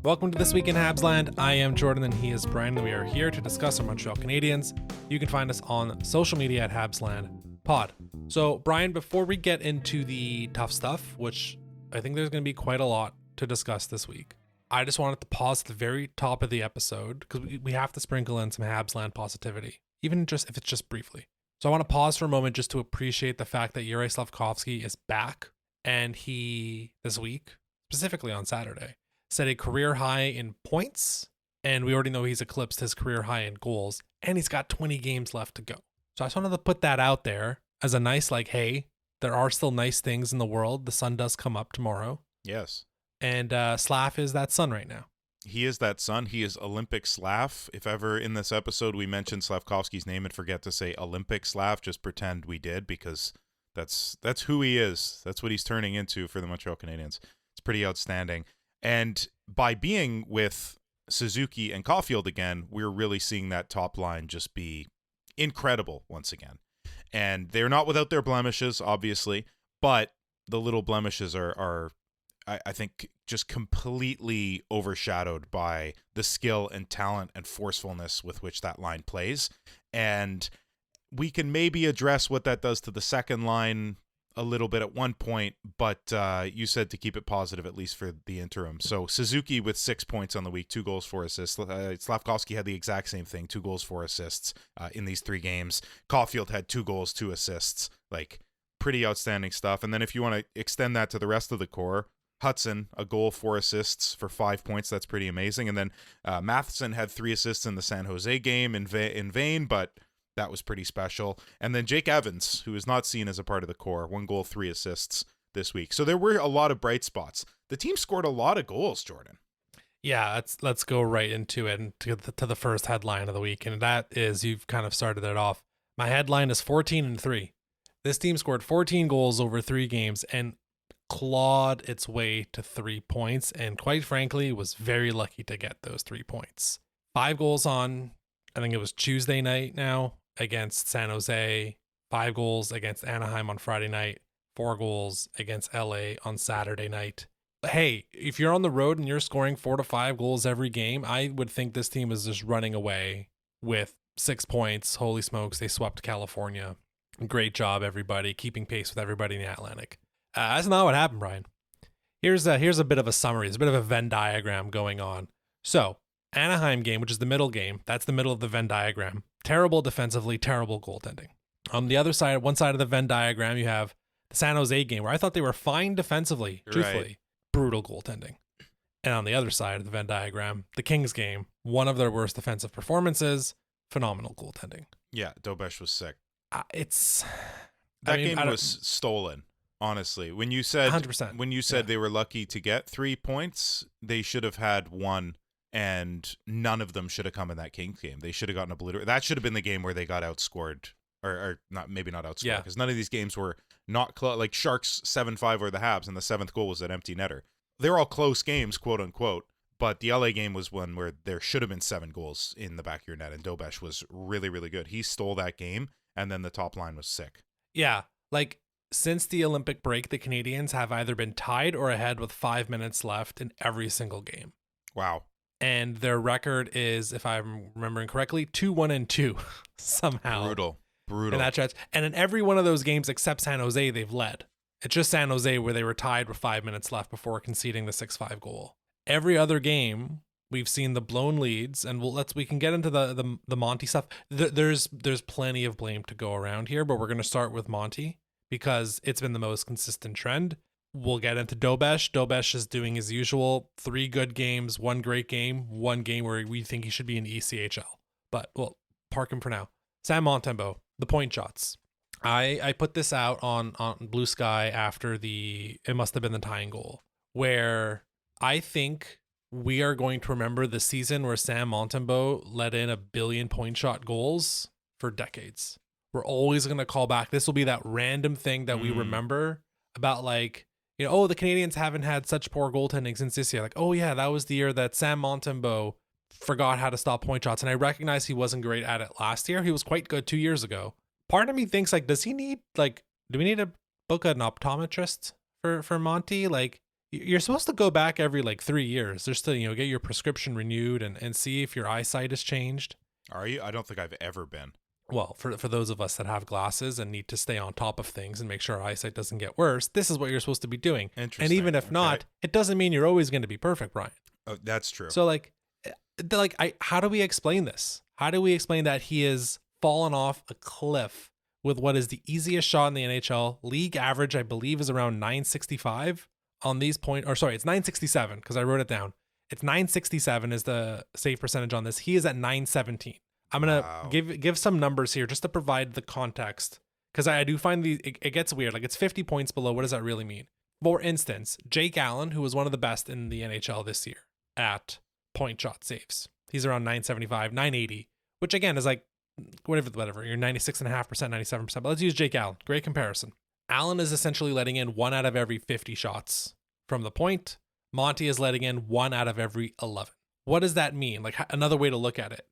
Welcome to This Week in Habsland. I am Jordan and he is Brian, and we are here to discuss our Montreal Canadiens. You can find us on social media at Habsland Pod. So, Brian, before we get into the tough stuff, which I think there's going to be quite a lot to discuss this week, I just wanted to pause at the very top of the episode because we have to sprinkle in some Habsland positivity, even just if it's just briefly. So I want to pause for a moment just to appreciate the fact that Yuri Slafkovsky is back, and he, this week, specifically on Saturday, set a career high in points, and we already know he's eclipsed his career high in goals, and he's got 20 games left to go. So I just wanted to put that out there as a nice, hey, there are still nice things in the world. The sun does come up tomorrow. Yes. And Slav is that sun right now. He is that sun. He is Olympic Slav. If ever in this episode we mention Slavkovsky's name and forget to say Olympic Slav, just pretend we did, because that's who he is. That's what he's turning into for the Montreal Canadiens. It's pretty outstanding. And by being with Suzuki and Caulfield again, we're really seeing that top line just be incredible once again. And they're not without their blemishes, obviously, but the little blemishes are I think, just completely overshadowed by the skill and talent and forcefulness with which that line plays. And we can maybe address what that does to the second line a little bit at one point, but you said to keep it positive, at least for the interim. So Suzuki with 6 points on the week, 2 goals, 4 assists. Slafkovsky had the exact same thing, 2 goals, 4 assists in these 3 games. Caulfield had 2 goals, 2 assists. Pretty outstanding stuff. And then if you want to extend that to the rest of the core, Hudson, a goal, 4 assists for 5 points. That's pretty amazing. And then Matheson had 3 assists in the San Jose game in vain, but that was pretty special. And then Jake Evans, who is not seen as a part of the core, 1 goal, 3 assists this week. So there were a lot of bright spots. The team scored a lot of goals, Jordan. Yeah, let's go right into it and to the first headline of the week. And that is, you've kind of started it off. My headline is 14-3. This team scored 14 goals over 3 games and clawed its way to 3 points, and quite frankly was very lucky to get those 3 points. 5 goals on, I think it was Tuesday night now, against San Jose, 5 goals against Anaheim on Friday night, 4 goals against LA on Saturday night. Hey, if you're on the road and you're scoring 4 to 5 goals every game, I would think this team is just running away with 6 points. Holy smokes, they swept California. Great job, everybody, keeping pace with everybody in the Atlantic. That's not what happened, Brian. Here's a bit of a summary. There's a bit of a Venn diagram going on. So, Anaheim game, which is the middle game, that's the middle of the Venn diagram. Terrible defensively, terrible goaltending. On the other side, one side of the Venn diagram, you have the San Jose game, where I thought they were fine defensively, truthfully. Right. Brutal goaltending. And on the other side of the Venn diagram, the Kings game, one of their worst defensive performances, phenomenal goaltending. Yeah, Dobesh was sick. That game was stolen. Honestly, when you said 100%. They were lucky to get 3 points, they should have had 1, and none of them should have come in that Kings game. They should have gotten obliterated. That should have been the game where they got outscored, or not, maybe not outscored, because none of these games were not close. Like Sharks 7-5 or the Habs, and the 7th goal was an empty netter. They're all close games, quote unquote. But the LA game was one where there should have been 7 goals in the back of your net, and Dobesh was really, really good. He stole that game, and then the top line was sick. Yeah, since the Olympic break, the Canadiens have either been tied or ahead with 5 minutes left in every single game. Wow. And their record is, if I'm remembering correctly, 2-1-2 somehow. Brutal. In that stretch. And in every one of those games except San Jose, they've led. It's just San Jose where they were tied with 5 minutes left before conceding the 6-5 goal. Every other game, we've seen the blown leads, and we can get into the Monty stuff. There's plenty of blame to go around here, but we're going to start with Monty, because it's been the most consistent trend. We'll get into Dobesh. Dobesh is doing his usual 3 good games, 1 great game, 1 game where we think he should be in ECHL. But we'll park him for now. Sam Montembeault, the point shots. I put this out on Blue Sky after it must have been the tying goal, where I think we are going to remember the season where Sam Montembeault let in 1 billion point shot goals for decades. We're always going to call back. This will be that random thing that we remember about, the Canadiens haven't had such poor goaltending since this year. That was the year that Sam Montembeault forgot how to stop point shots. And I recognize he wasn't great at it last year. He was quite good 2 years ago. Part of me thinks, does he need, do we need to book an optometrist for Monty? You're supposed to go back every like 3 years just to, get your prescription renewed and see if your eyesight has changed. Are you? I don't think I've ever been. Well, for those of us that have glasses and need to stay on top of things and make sure our eyesight doesn't get worse, this is what you're supposed to be doing. Interesting. And even if not, it doesn't mean you're always going to be perfect, Brian. Oh, that's true. So how do we explain this? How do we explain that he has fallen off a cliff with what is the easiest shot in the NHL? League average, I believe, is around 965 on these points. Or sorry, it's 967 because I wrote it down. It's 967 is the save percentage on this. He is at 917. I'm going to give some numbers here just to provide the context, because I do find it gets weird. Like, it's 50 points below. What does that really mean? For instance, Jake Allen, who was one of the best in the NHL this year at point shot saves. He's around 975, 980, which again is like whatever. You're 96.5%, 97%. But let's use Jake Allen. Great comparison. Allen is essentially letting in 1 out of every 50 shots from the point. Monty is letting in 1 out of every 11. What does that mean? Like, another way to look at it.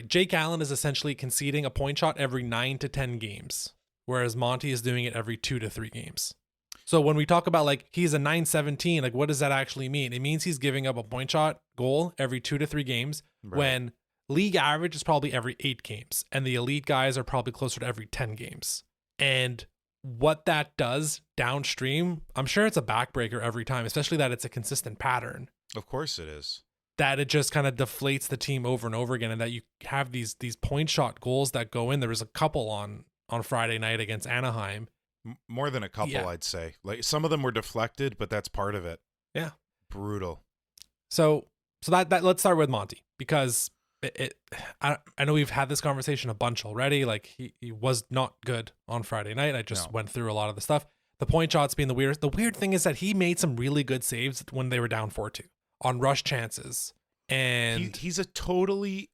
Jake Allen is essentially conceding a point shot every 9 to 10 games, whereas Monty is doing it every 2 to 3 games. So when we talk about like he's a 917, like what does that actually mean? It means he's giving up a point shot goal every 2 to 3 games, right, when league average is probably every 8 games, and the elite guys are probably closer to every 10 games. And what that does downstream, I'm sure it's a backbreaker every time, especially that it's a consistent pattern. Of course it is. That it just kind of deflates the team over and over again, and that you have these point shot goals that go in. There was a couple on Friday night against Anaheim. More than a couple, I'd say. Like, some of them were deflected, but that's part of it. Yeah. Brutal. So that let's start with Monty, because I know we've had this conversation a bunch already. Like, he was not good on Friday night. I just went through a lot of the stuff. The point shots being the weirdest. The weird thing is that he made some really good saves when they were down 4-2 on rush chances. And he's a totally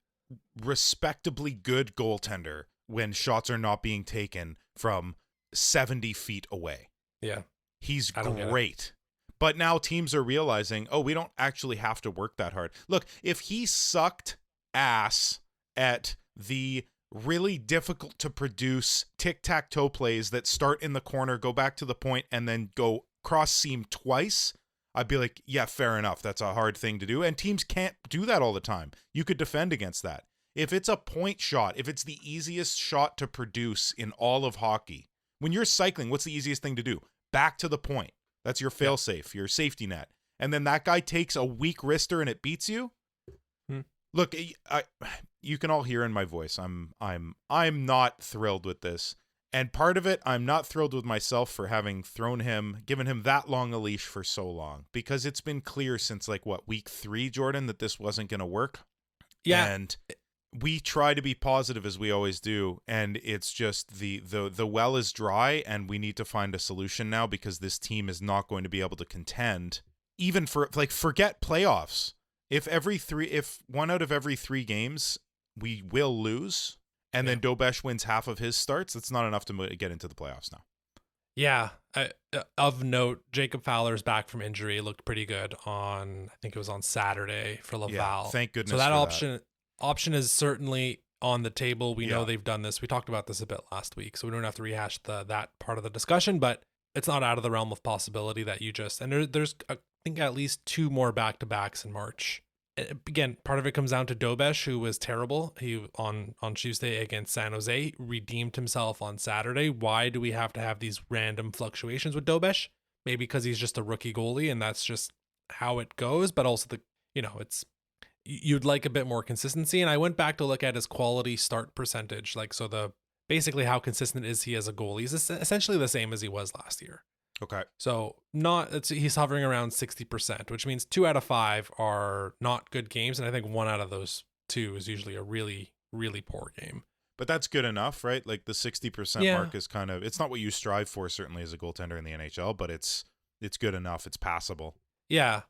respectably good goaltender when shots are not being taken from 70 feet away. Yeah. He's great. But now teams are realizing, we don't actually have to work that hard. Look, if he sucked ass at the really difficult to produce tic-tac-toe plays that start in the corner, go back to the point, and then go cross seam twice, I'd be like, yeah, fair enough. That's a hard thing to do. And teams can't do that all the time. You could defend against that. If it's a point shot, if it's the easiest shot to produce in all of hockey, when you're cycling, what's the easiest thing to do? Back to the point. That's your fail-safe, your safety net. And then that guy takes a weak wrister and it beats you? Look, you can all hear in my voice. I'm not thrilled with this. And part of it, I'm not thrilled with myself for having given him that long a leash for so long, because it's been clear since week 3, Jordan, that this wasn't going to work. Yeah. And we try to be positive as we always do. And it's just the well is dry, and we need to find a solution now, because this team is not going to be able to contend even forget playoffs. If 1 out of every 3 games we will lose, and then Dobesh wins half of his starts, that's not enough to get into the playoffs now. Yeah. Of note, Jacob Fowler's back from injury. Looked pretty good I think it was on Saturday for Laval. Yeah, thank goodness. So that option is certainly on the table. We know they've done this. We talked about this a bit last week, so we don't have to rehash that part of the discussion, but it's not out of the realm of possibility that there's I think at least 2 more back-to-backs in March. Again, part of it comes down to Dobesh, who was terrible. He on Tuesday against San Jose redeemed himself on Saturday. Why do we have to have these random fluctuations with Dobesh? Maybe because he's just a rookie goalie, and that's just how it goes. But also you'd like a bit more consistency. And I went back to look at his quality start percentage, basically how consistent is he as a goalie. He's essentially the same as he was last year. Okay. So he's hovering around 60%, which means 2 out of 5 are not good games. And I think 1 out of those 2 is usually a really, really poor game. But that's good enough, right? Like, the 60% mark is kind of, it's not what you strive for, certainly, as a goaltender in the NHL, but it's good enough. It's passable. Yeah.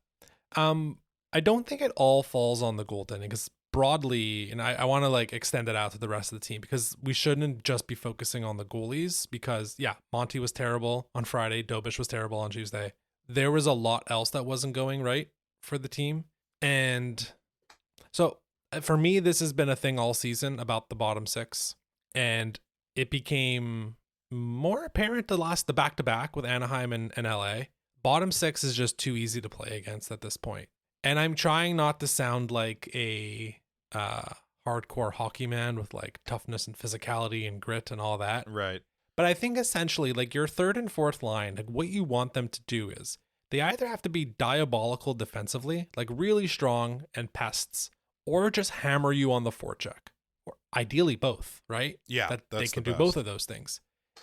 I don't think it all falls on the goaltending, because broadly, and I want to extend it out to the rest of the team, because we shouldn't just be focusing on the goalies, because Monty was terrible on Friday. Dobish was terrible on Tuesday. There was a lot else that wasn't going right for the team. And so for me, this has been a thing all season about the bottom 6, and it became more apparent the back-to-back with Anaheim and LA. bottom six is just too easy to play against at this point. And I'm trying not to sound like a hardcore hockey man with like toughness and physicality and grit and all that. Right. But I think essentially like your third and fourth line, like what you want them to do is they either have to be diabolical defensively, like really strong and pests, or just hammer you on the forecheck. Or ideally both, right? Yeah, that they that's can the do both best. of those things.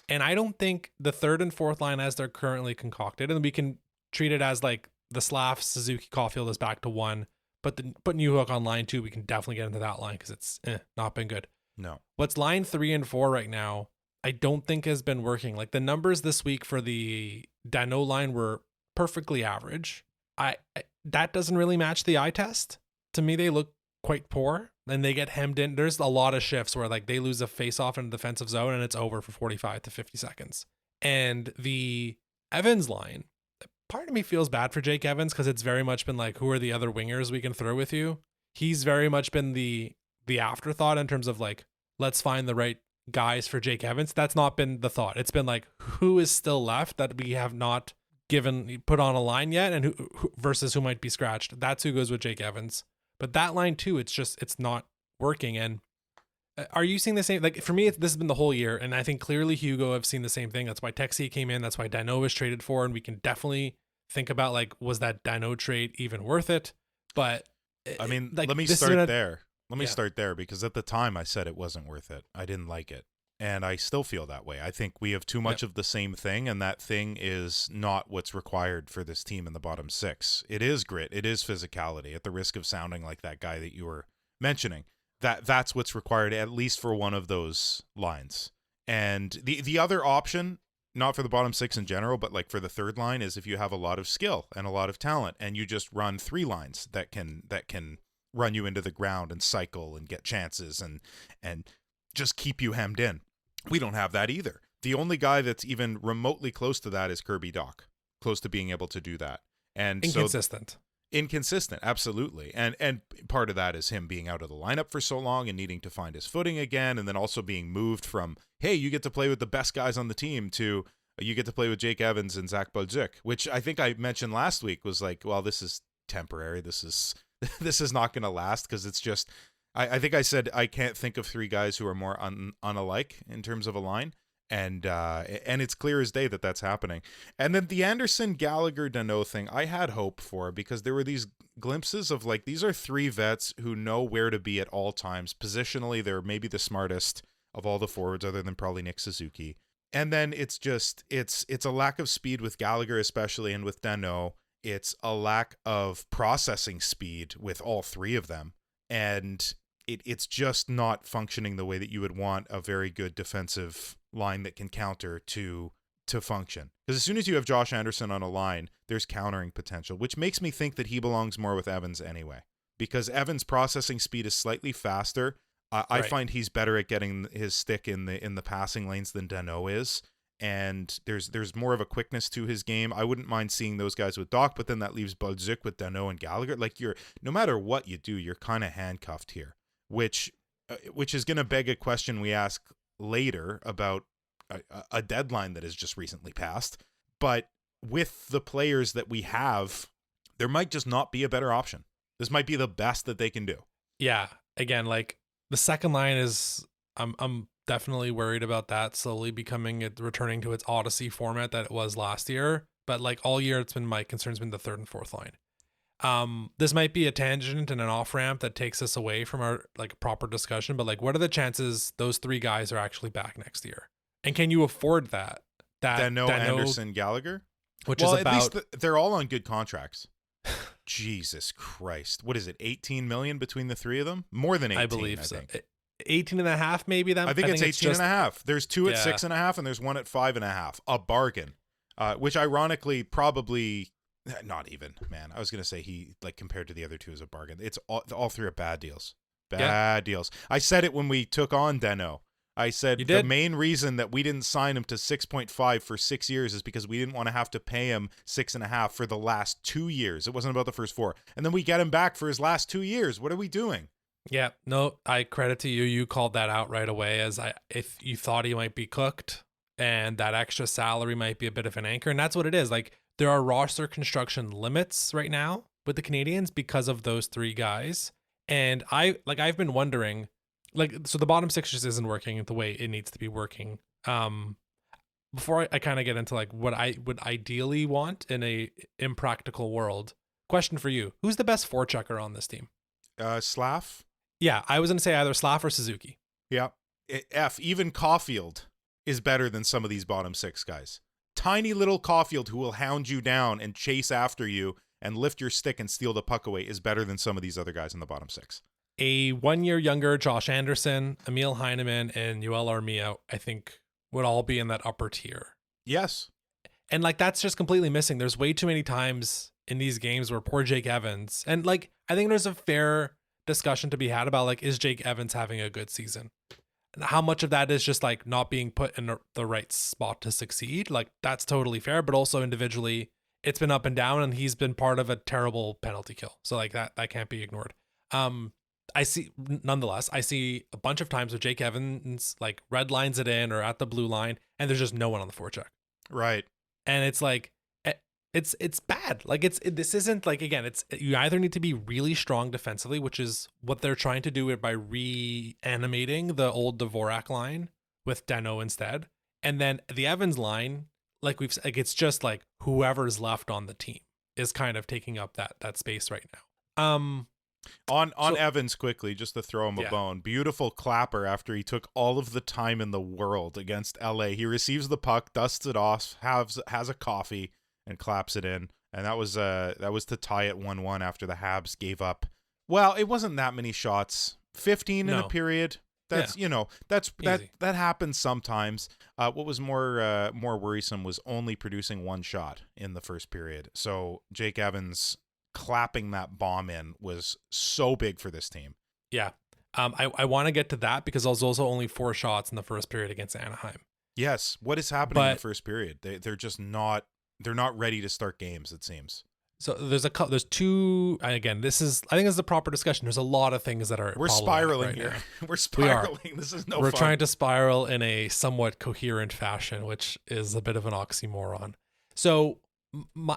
And I don't think the third and fourth line as they're currently concocted, and we can treat it as like the Slav Suzuki Caulfield is back to one, but New Hook on line two, we can definitely get into that line because it's not been good. No. What's line 3 and 4 right now, I don't think has been working. Like the numbers this week for the Danault line were perfectly average. I that doesn't really match the eye test. To me, they look quite poor. And they get hemmed in. There's a lot of shifts where like they lose a face-off in the defensive zone and it's over for 45 to 50 seconds. And the Evans line, part of me feels bad for Jake Evans because it's very much been like, who are the other wingers we can throw with you? He's very much been the afterthought in terms of like, let's find the right guys for Jake Evans. That's not been the thought. It's been like, who is still left that we have not put on a line yet, and who versus who might be scratched. That's who goes with Jake Evans. But that line too, it's not working. And are you seeing the same? Like for me, this has been the whole year, and I think clearly Hugo have seen the same thing. That's why Texier came in. That's why Danault was traded for, and we can definitely think about like, was that Danault trade even worth it? But I mean, like, let me start there. Let me start there because at the time I said it wasn't worth it. I didn't like it. And I still feel that way. I think we have too much of the same thing, and that thing is not what's required for this team in the bottom six. It is grit. It is physicality, at the risk of sounding like that guy that you were mentioning. That's what's required, at least for one of those lines. And the other option, not for the bottom six in general, but like for the third line, is if you have a lot of skill and a lot of talent, and you just run three lines that can run you into the ground and cycle and get chances and just keep you hemmed in. We don't have that either. The only guy that's even remotely close to that is Kirby Dach, close to being able to do that. And inconsistent, absolutely. And part of that is him being out of the lineup for so long and needing to find his footing again, and then also being moved from, hey, you get to play with the best guys on the team, to you get to play with Jake Evans and Zach Bolduc, which I think I mentioned last week was like, well, this is temporary. This is not going to last because it's just, I think I said I can't think of three guys who are more unalike in terms of a line, and it's clear as day that that's happening. And then the Anderson, Gallagher, Danault thing, I had hope for because there were these glimpses of like, these are three vets who know where to be at all times. Positionally, they're maybe the smartest of all the forwards other than probably Nick Suzuki. And then it's just, it's a lack of speed with Gallagher especially, and with Danault. It's a lack of processing speed with all three of them. And it's just not functioning the way that you would want a very good defensive line that can counter to function. Because as soon as you have Josh Anderson on a line, there's countering potential, which makes me think that he belongs more with Evans anyway. Because Evans' processing speed is slightly faster. I find he's better at getting his stick in the passing lanes than Danault is. And there's more of a quickness to his game. I wouldn't mind seeing those guys with Dach, but then that leaves Bolduc with Danault and Gallagher. Like, no matter what you do, you're kind of handcuffed here, which is going to beg a question we ask later about a deadline that has just recently passed. But with the players that we have, there might just not be a better option. This might be the best that they can do. Yeah. Again, like the second line is, I'm definitely worried about that slowly returning to its Odyssey format that it was last year. But like all year, my concern's been the third and fourth line. This might be a tangent and an off ramp that takes us away from our like proper discussion, but like, what are the chances those three guys are actually back next year? And can you afford that? Danault, Anderson, Gallagher, which is about, at least they're all on good contracts. Jesus Christ. What is it? 18 million between the three of them? More than 18, I believe so. Think. 18 and a half, maybe that. I think it's 18 and a half. There's two at 6.5 and there's one at 5.5. A bargain. Which ironically probably not even, man. I was going to say he, like, compared to the other two, is a bargain. It's all three are bad deals. Bad deals. I said it when we took on Danault. I said the main reason that we didn't sign him to 6.5 for 6 years is because we didn't want to have to pay him 6.5 for the last 2 years. It wasn't about the first 4. And then we get him back for his last 2 years. What are we doing? Yeah, no, I credit to you. You called that out right away if you thought he might be cooked and that extra salary might be a bit of an anchor. And that's what it is. Like, there are roster construction limits right now with the Canadiens because of those three guys. And I've been wondering, so the bottom six just isn't working the way it needs to be working. Before I kind of get into like what I would ideally want in a impractical world, question for you: who's the best forechecker on this team? Slav. Yeah, I was gonna say either Slav or Suzuki. Yeah. Even Caulfield is better than some of these bottom six guys. Tiny little Caulfield who will hound you down and chase after you and lift your stick and steal the puck away is better than some of these other guys in the bottom six. A 1 year younger Josh Anderson, Emil Heineman, and Yoel Armia, I think, would all be in that upper tier. Yes. And like that's just completely missing. There's way too many times in these games where poor Jake Evans, and like I think there's a fair discussion to be had about like, is Jake Evans having a good season? And how much of that is just like not being put in the right spot to succeed? Like that's totally fair, but also individually it's been up and down, and he's been part of a terrible penalty kill. So like that can't be ignored. Nonetheless, I see a bunch of times where Jake Evans like red lines it in or at the blue line, and there's just no one on the forecheck. Right. And it's like, it's bad. Like this isn't like, again, you either need to be really strong defensively, which is what they're trying to do by reanimating the old Dvorak line with Danault instead. And then the Evans line, it's just like whoever's left on the team is kind of taking up that space right now. On Evans quickly, just to throw him a bone. Beautiful clapper after he took all of the time in the world against LA. He receives the puck, dusts it off, has a coffee, and claps it in. And that was to tie it 1-1 after the Habs gave up. Well, it wasn't that many shots. 15 in a period. That's that happens sometimes. What was more worrisome was only producing one shot in the first period. So Jake Evans clapping that bomb in was so big for this team. Yeah. I want to get to that because there was also only 4 shots in the first period against Anaheim. Yes. What is happening in the first period? They're just not ready to start games, it seems. So there's two, and again, I think this is a proper discussion. There's a lot of things that we're spiraling here. We're spiraling. This is no fun. We're trying to spiral in a somewhat coherent fashion, which is a bit of an oxymoron. So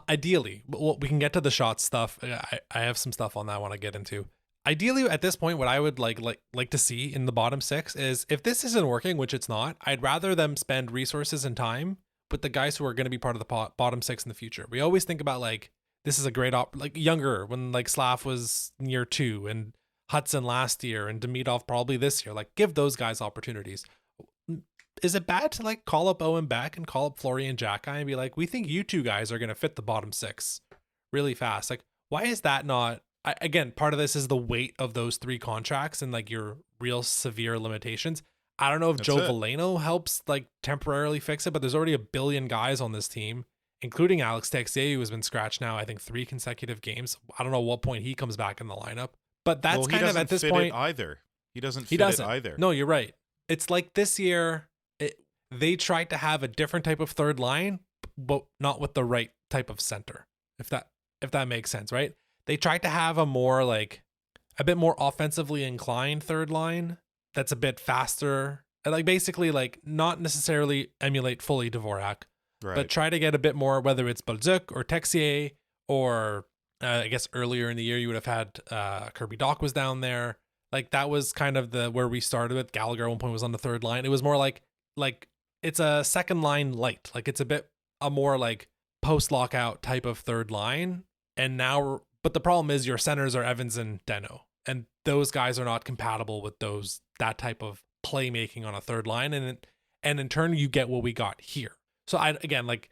ideally, well, we can get to the shot stuff. I have some stuff on that I want to get into. Ideally, at this point, what I would like to see in the bottom 6 is, if this isn't working, which it's not, I'd rather them spend resources and time with the guys who are going to be part of the bottom 6 in the future. We always think about like, this is a great younger, when like Slav was in year 2 and Hudson last year and Demidov probably this year. Like, give those guys opportunities. Is it bad to like call up Owen Beck and call up Florian Jacki and be like, we think you two guys are going to fit the bottom 6 really fast? Like, why is that not? Again, part of this is the weight of those 3 contracts and like your real severe limitations. I don't know if Joe Veleno helps like temporarily fix it, but there's already a billion guys on this team, including Alex Texier, who has been scratched now, I think 3 consecutive games. I don't know what point he comes back in the lineup, but that's kind of at this point either. He doesn't fit it either. No, you're right. It's like this year, they tried to have a different type of third line, but not with the right type of center. If that makes sense, right? They tried to have a bit more offensively inclined third line that's a bit faster, and like basically like not necessarily emulate fully Dvorak, right, but try to get a bit more, whether it's Bolduc or Texier, or I guess earlier in the year you would have had Kirby Dach was down there. Like that was kind of where we started with. Gallagher at one point was on the third line. It was more like it's a second line light. Like it's a more like post lockout type of third line. And now, but the problem is your centers are Evans and Danault, and those guys are not compatible with that type of playmaking on a third line. And in turn, you get what we got here. So again, like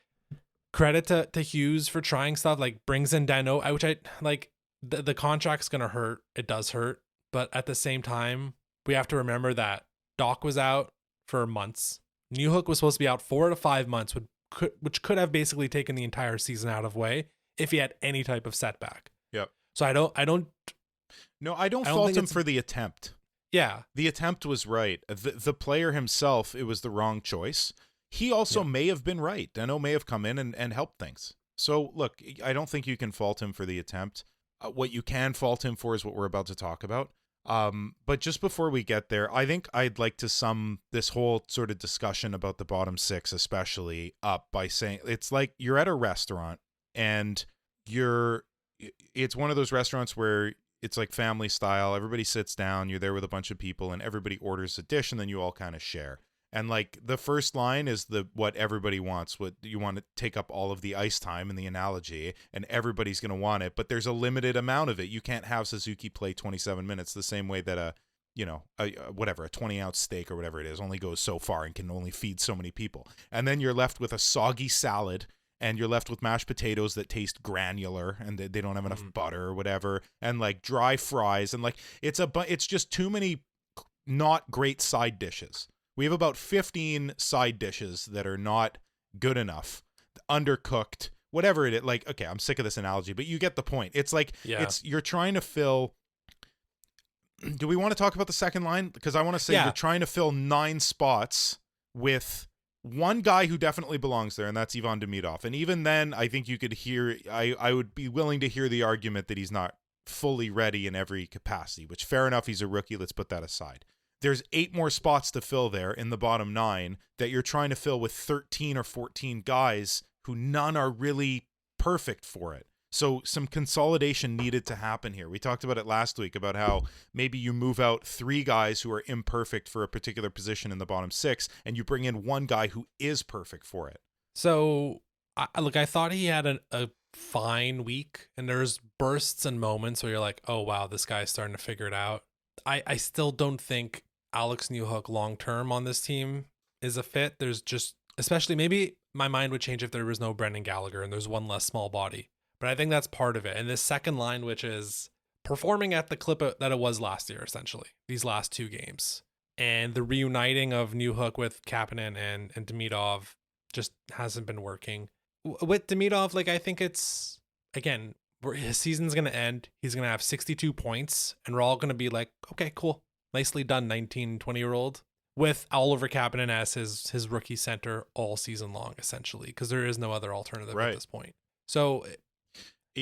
credit to Hughes for trying stuff, like brings in Danault, which I like. The contract's gonna hurt. It does hurt, but at the same time, we have to remember that Doc was out for months. Newhook was supposed to be out 4 to 5 months, which could have basically taken the entire season out of way if he had any type of setback. Yep. So I don't fault him for the attempt. Yeah. The attempt was right. The player himself, it was the wrong choice. He also may have been right. Danault may have come in and helped things. So look, I don't think you can fault him for the attempt. What you can fault him for is what we're about to talk about. But just before we get there, I think I'd like to sum this whole sort of discussion about the bottom 6 especially up by saying it's like you're at a restaurant and it's one of those restaurants where it's like family style. Everybody sits down, you're there with a bunch of people, and everybody orders a dish, and then you all kind of share. And like the first line is what everybody wants. What you want to take up all of the ice time in the analogy, and everybody's going to want it. But there's a limited amount of it. You can't have Suzuki play 27 minutes the same way that a 20-ounce steak or whatever it is only goes so far and can only feed so many people. And then you're left with a soggy salad, and you're left with mashed potatoes that taste granular, and they don't have enough butter or whatever, and like dry fries, and like it's just too many not great side dishes. We have about 15 side dishes that are not good enough, undercooked, whatever it is. Like, okay, I'm sick of this analogy, but you get the point. It's like, you're trying to fill. Do we want to talk about the second line? Because I want to say you're trying to fill 9 spots with one guy who definitely belongs there, and that's Ivan Demidov. And even then, I think you could hear, I would be willing to hear the argument that he's not fully ready in every capacity, which fair enough, he's a rookie. Let's put that aside. There's 8 more spots to fill there in the bottom 9 that you're trying to fill with 13 or 14 guys who none are really perfect for it. So some consolidation needed to happen here. We talked about it last week about how maybe you move out 3 guys who are imperfect for a particular position in the bottom 6, and you bring in 1 guy who is perfect for it. So, I thought he had a fine week, and there's bursts and moments where you're like, oh, wow, this guy's starting to figure it out. I still don't think Alex Newhook long-term on this team is a fit. There's just, especially maybe my mind would change if there was no Brendan Gallagher and there's one less small body. But I think that's part of it. And this second line, which is performing at the clip that it was last year, essentially, these last 2 games. And the reuniting of Newhook with Kapanen and Demidov just hasn't been working. With Demidov, like, I think it's, again, his season's going to end. He's going to have 62 points, and we're all going to be like, okay, cool. Nicely done, 19, 20-year-old. With Oliver Kapanen as his rookie center all season long, essentially, because there is no other alternative at this point. So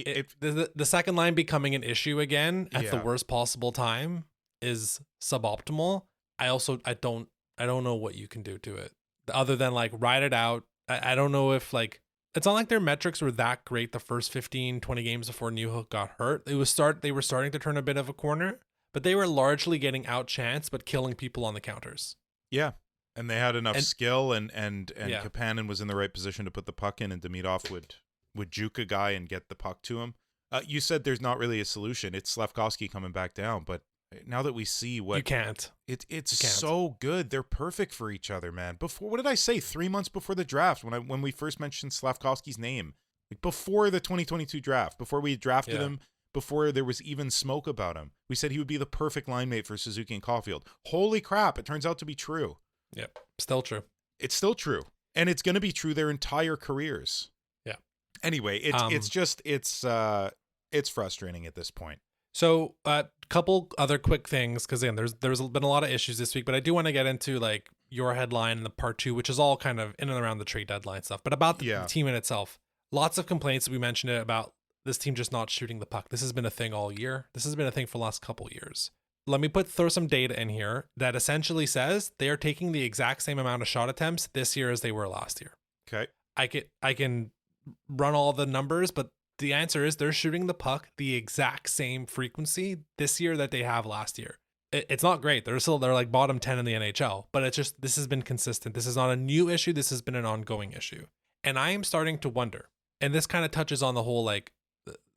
the second line becoming an issue again at the worst possible time is suboptimal. I don't know what you can do to it other than like ride it out. I don't know if like, it's not like their metrics were that great the first 15, 20 games before Newhook got hurt. They were starting to turn a bit of a corner, but they were largely getting outchanced but killing people on the counters. Yeah. And they had enough skill and Kapanen was in the right position to put the puck in, and Demidov would juke a guy and get the puck to him. You said there's not really a solution. It's Slavkovsky coming back down, but now that we see what you can't, it's so good. They're perfect for each other, man. Before, what did I say? 3 months before the draft, when we first mentioned Slavkovsky's name, like before the 2022 draft, before we drafted him, before there was even smoke about him, we said he would be the perfect line mate for Suzuki and Caulfield. Holy crap! It turns out to be true. Yep, still true. It's still true, and it's going to be true their entire careers. Yeah. Anyway, it's frustrating at this point. So a couple other quick things, because again, there's been a lot of issues this week, but I do want to get into like your headline and the part 2, which is all kind of in and around the trade deadline stuff, but about the team in itself. Lots of complaints. We mentioned it about this team just not shooting the puck. This has been a thing all year. This has been a thing for the last couple years. Let me throw some data in here that essentially says they are taking the exact same amount of shot attempts this year as they were last year. Okay. I can run all the numbers, but the answer is they're shooting the puck the exact same frequency this year that they have last year. It's not great. They're like bottom 10 in the NHL, but it's just, this has been consistent. This is not a new issue. This has been an ongoing issue. And I am starting to wonder, and this kind of touches on the whole, like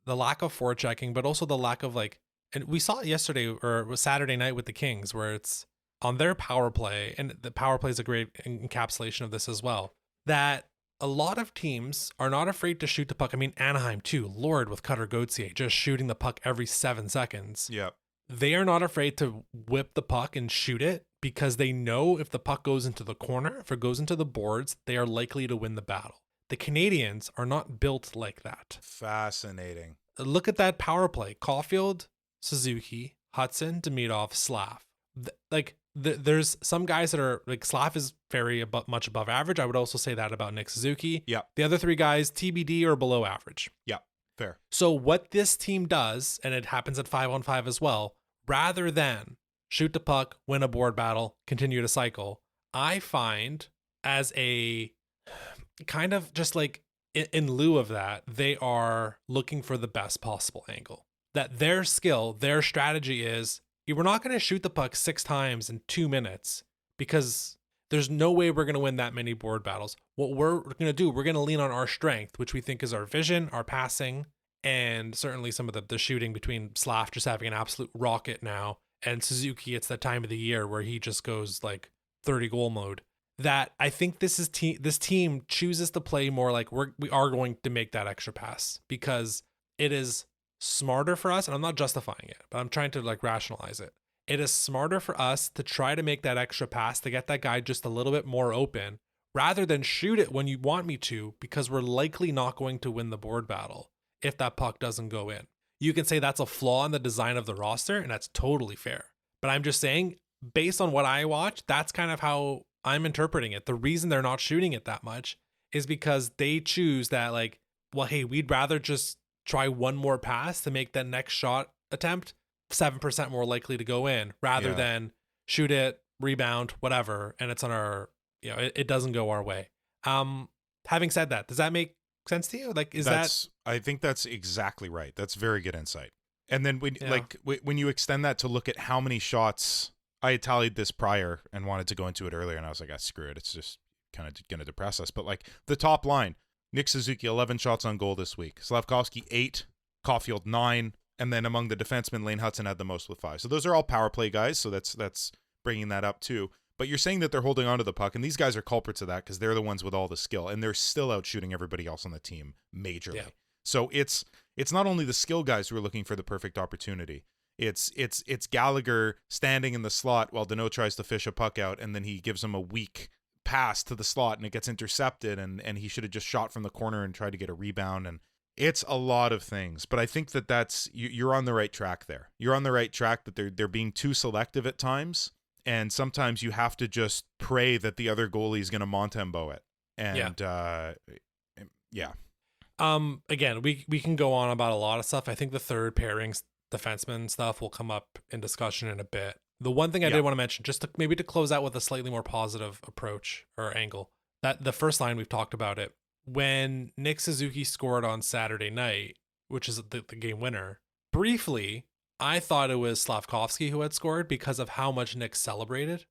the lack of forechecking, but also the lack of like, and we saw it yesterday or Saturday night with the Kings, where it's on their power play, and the power play is a great encapsulation of this as well, that a lot of teams are not afraid to shoot the puck. I mean, Anaheim too, Lord, with Cutter Gauthier, just shooting the puck every 7 seconds. Yeah. They are not afraid to whip the puck and shoot it because they know if the puck goes into the corner, if it goes into the boards, they are likely to win the battle. The Canadiens are not built like that. Fascinating. Look at that power play. Caulfield, Suzuki, Hudson, Demidov, Slav. There's some guys that are like, Slav is very much above average. I would also say that about Nick Suzuki. Yeah. The other 3 guys, TBD or below average. Yeah. Fair. So what this team does, and it happens at 5-on-5 as well, rather than shoot the puck, win a board battle, continue to cycle, I find as a kind of just like in lieu of that, they are looking for the best possible angle. That their skill, their strategy is, we're not going to shoot the puck 6 times in 2 minutes because there's no way we're going to win that many board battles. What we're going to do, we're going to lean on our strength, which we think is our vision, our passing, and certainly some of the shooting between Slav just having an absolute rocket now, and Suzuki, it's that time of the year where he just goes like 30 goal mode. That I think this team chooses to play more like we are going to make that extra pass because it is smarter for us, and I'm not justifying it, but I'm trying to like rationalize it. It is smarter for us to try to make that extra pass to get that guy just a little bit more open rather than shoot it when you want me to, because we're likely not going to win the board battle if that puck doesn't go in. You can say that's a flaw in the design of the roster, and that's totally fair. But I'm just saying, based on what I watch, that's kind of how I'm interpreting it. The reason they're not shooting it that much is because they choose that, like, well, hey, we'd rather just try one more pass to make that next shot attempt 7% more likely to go in rather than shoot it, rebound, whatever, and it's on our, it doesn't go our way. Having said that, does that make sense to you? Like, I think that's exactly right. That's very good insight. And then when you extend that to look at how many shots, I had tallied this prior and wanted to go into it earlier, and I was like, screw it. It's just kind of going to depress us. But like the top line, Nick Suzuki, 11 shots on goal this week. Slavkovsky, 8. Caulfield, 9. And then among the defensemen, Lane Hudson had the most with 5. So those are all power play guys. So that's bringing that up too. But you're saying that they're holding onto the puck, and these guys are culprits of that because they're the ones with all the skill, and they're still out shooting everybody else on the team majorly. Yeah. So it's not only the skill guys who are looking for the perfect opportunity. It's Gallagher standing in the slot while Deneau tries to fish a puck out, and then he gives him a weak pass to the slot, and it gets intercepted, and he should have just shot from the corner and tried to get a rebound. And it's a lot of things, but I think that's you're on the right track there. You're on the right track that they're being too selective at times. And sometimes you have to just pray that the other goalie is going to Montembeau it. And again, we can go on about a lot of stuff. I think the third pairings defenseman stuff will come up in discussion in a bit. The one thing I did want to mention, just to close out with a slightly more positive approach or angle, that the first line we've talked about it, when Nick Suzuki scored on Saturday night, which is the game winner, briefly, I thought it was Slavkovsky who had scored because of how much Nick celebrated.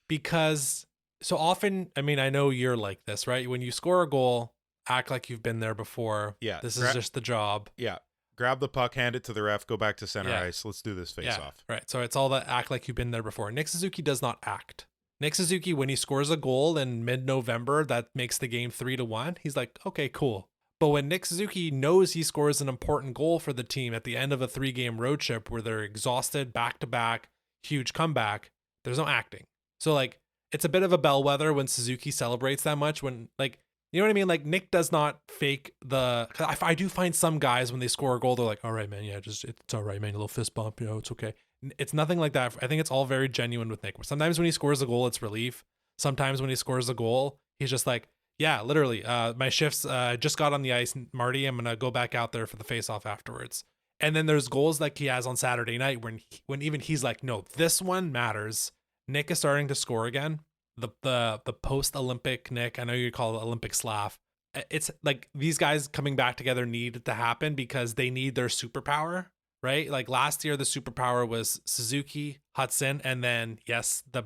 Because so often, I mean, I know you're like this, right? When you score a goal, act like you've been there before. Yeah. This is just the job. Yeah. Grab the puck, hand it to the ref, go back to center ice. Let's do this face off. Right. So it's all that act like you've been there before. Nick Suzuki does not act. Nick Suzuki, when he scores a goal in mid-November that makes the game 3-1, he's like, okay, cool. But when Nick Suzuki knows he scores an important goal for the team at the end of a 3-game road trip where they're exhausted, back-to-back, huge comeback, there's no acting. So, like, it's a bit of a bellwether when Suzuki celebrates that much when, like, you know what I mean? Like, Nick does not fake I do find some guys when they score a goal, they're like, all right, man, it's all right, man, a little fist bump, it's okay. It's nothing like that. I think it's all very genuine with Nick. Sometimes when he scores a goal, it's relief. Sometimes when he scores a goal, he's just like, yeah, literally. My shifts just got on the ice, Marty. I'm gonna go back out there for the face-off afterwards. And then there's goals like he has on Saturday night when even he's like, no, this one matters. Nick is starting to score again. The post-Olympic Nick, I know you call it Olympic Slav. It's like these guys coming back together need to happen because they need their superpower, right? Like last year, the superpower was Suzuki, Hudson, and then yes, the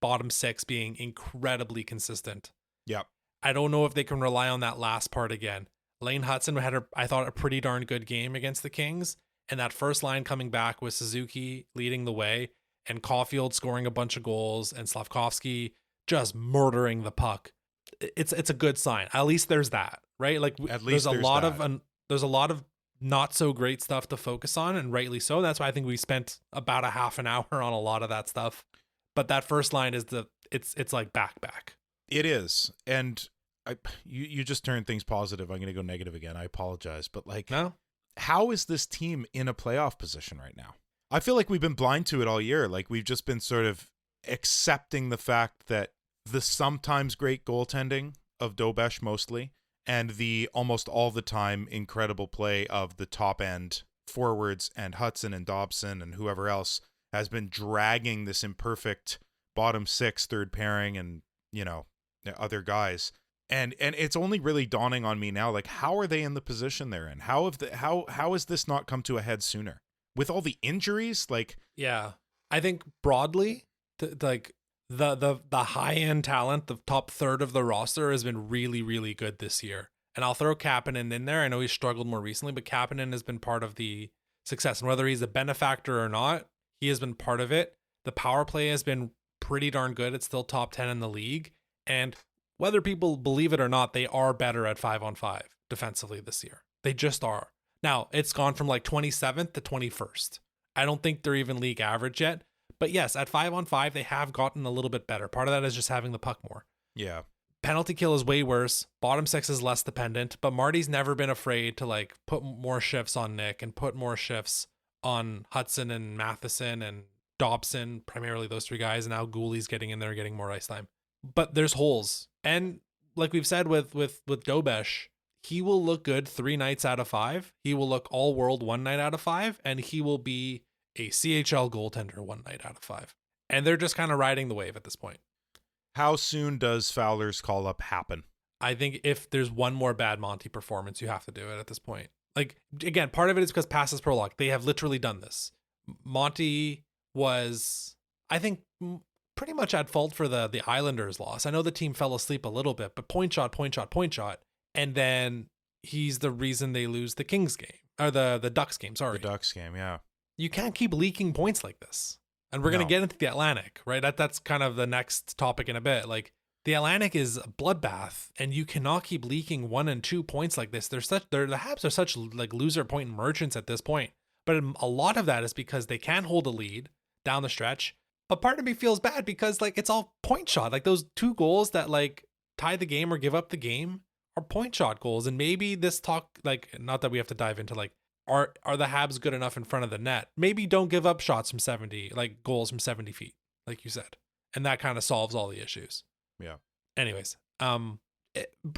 bottom 6 being incredibly consistent. Yep. I don't know if they can rely on that last part again. Lane Hudson had, I thought, a pretty darn good game against the Kings. And that first line coming back with Suzuki leading the way and Caulfield scoring a bunch of goals and Slavkovsky just murdering the puck. It's a good sign. At least there's that, right? Like there's a lot of not so great stuff to focus on, and rightly so. That's why I think we spent about a half an hour on a lot of that stuff. But that first line is it's like back. It is. And you just turned things positive. I'm going to go negative again. I apologize. But like, no? How is this team in a playoff position right now? I feel like we've been blind to it all year. Like we've just been sort of accepting the fact that the sometimes great goaltending of Dobesh mostly, and the almost all the time incredible play of the top end forwards and Hudson and Dobson and whoever else has been dragging this imperfect bottom 6 third pairing and, other guys. And it's only really dawning on me now, like, how are they in the position they're in? How has this not come to a head sooner? With all the injuries, like, Yeah. I think broadly, like the high end talent, the top third of the roster has been really, really good this year. And I'll throw Kapanen in there. I know he's struggled more recently, but Kapanen has been part of the success. And whether he's a benefactor or not, he has been part of it. The power play has been pretty darn good. It's still top 10 in the league. And whether people believe it or not, they are better at 5-on-5 defensively this year. They just are. Now, it's gone from like 27th to 21st. I don't think they're even league average yet. But yes, at 5-on-5, they have gotten a little bit better. Part of that is just having the puck more. yeah. Penalty kill is way worse. Bottom six is less dependent. But Marty's never been afraid to like put more shifts on Nick and put more shifts on Hudson and Matheson and Dobson, primarily those three guys. And now Gooley's getting in there, getting more ice time. But there's holes. And like we've said with Dobesh, he will look good 3 nights out of 5. He will look all world 1 night out of 5. And he will be a CHL goaltender 1 night out of 5. And they're just kind of riding the wave at this point. How soon does Fowler's call up happen? I think if there's one more bad Monty performance, you have to do it at this point. Like, again, part of it is because past is prologue. They have literally done this. Monty was, I think, pretty much at fault for the Islanders loss. I know the team fell asleep a little bit, but point shot. And then he's the reason they lose the Kings game, or the Ducks game, sorry. The Ducks game, yeah. You can't keep leaking points like this. And we're going to get into the Atlantic, right? That's kind of the next topic in a bit. Like, the Atlantic is a bloodbath, and you cannot keep leaking 1 and 2 points like this. The Habs are such like loser point merchants at this point. But a lot of that is because they can't hold a lead down the stretch. But part of me feels bad because like it's all point shot. Like those 2 goals that like tie the game or give up the game are point shot goals. And maybe this talk, like, not that we have to dive into like, are the Habs good enough in front of the net? Maybe don't give up shots from 70, like goals from 70 feet, like you said. And that kind of solves all the issues. Yeah. Anyways,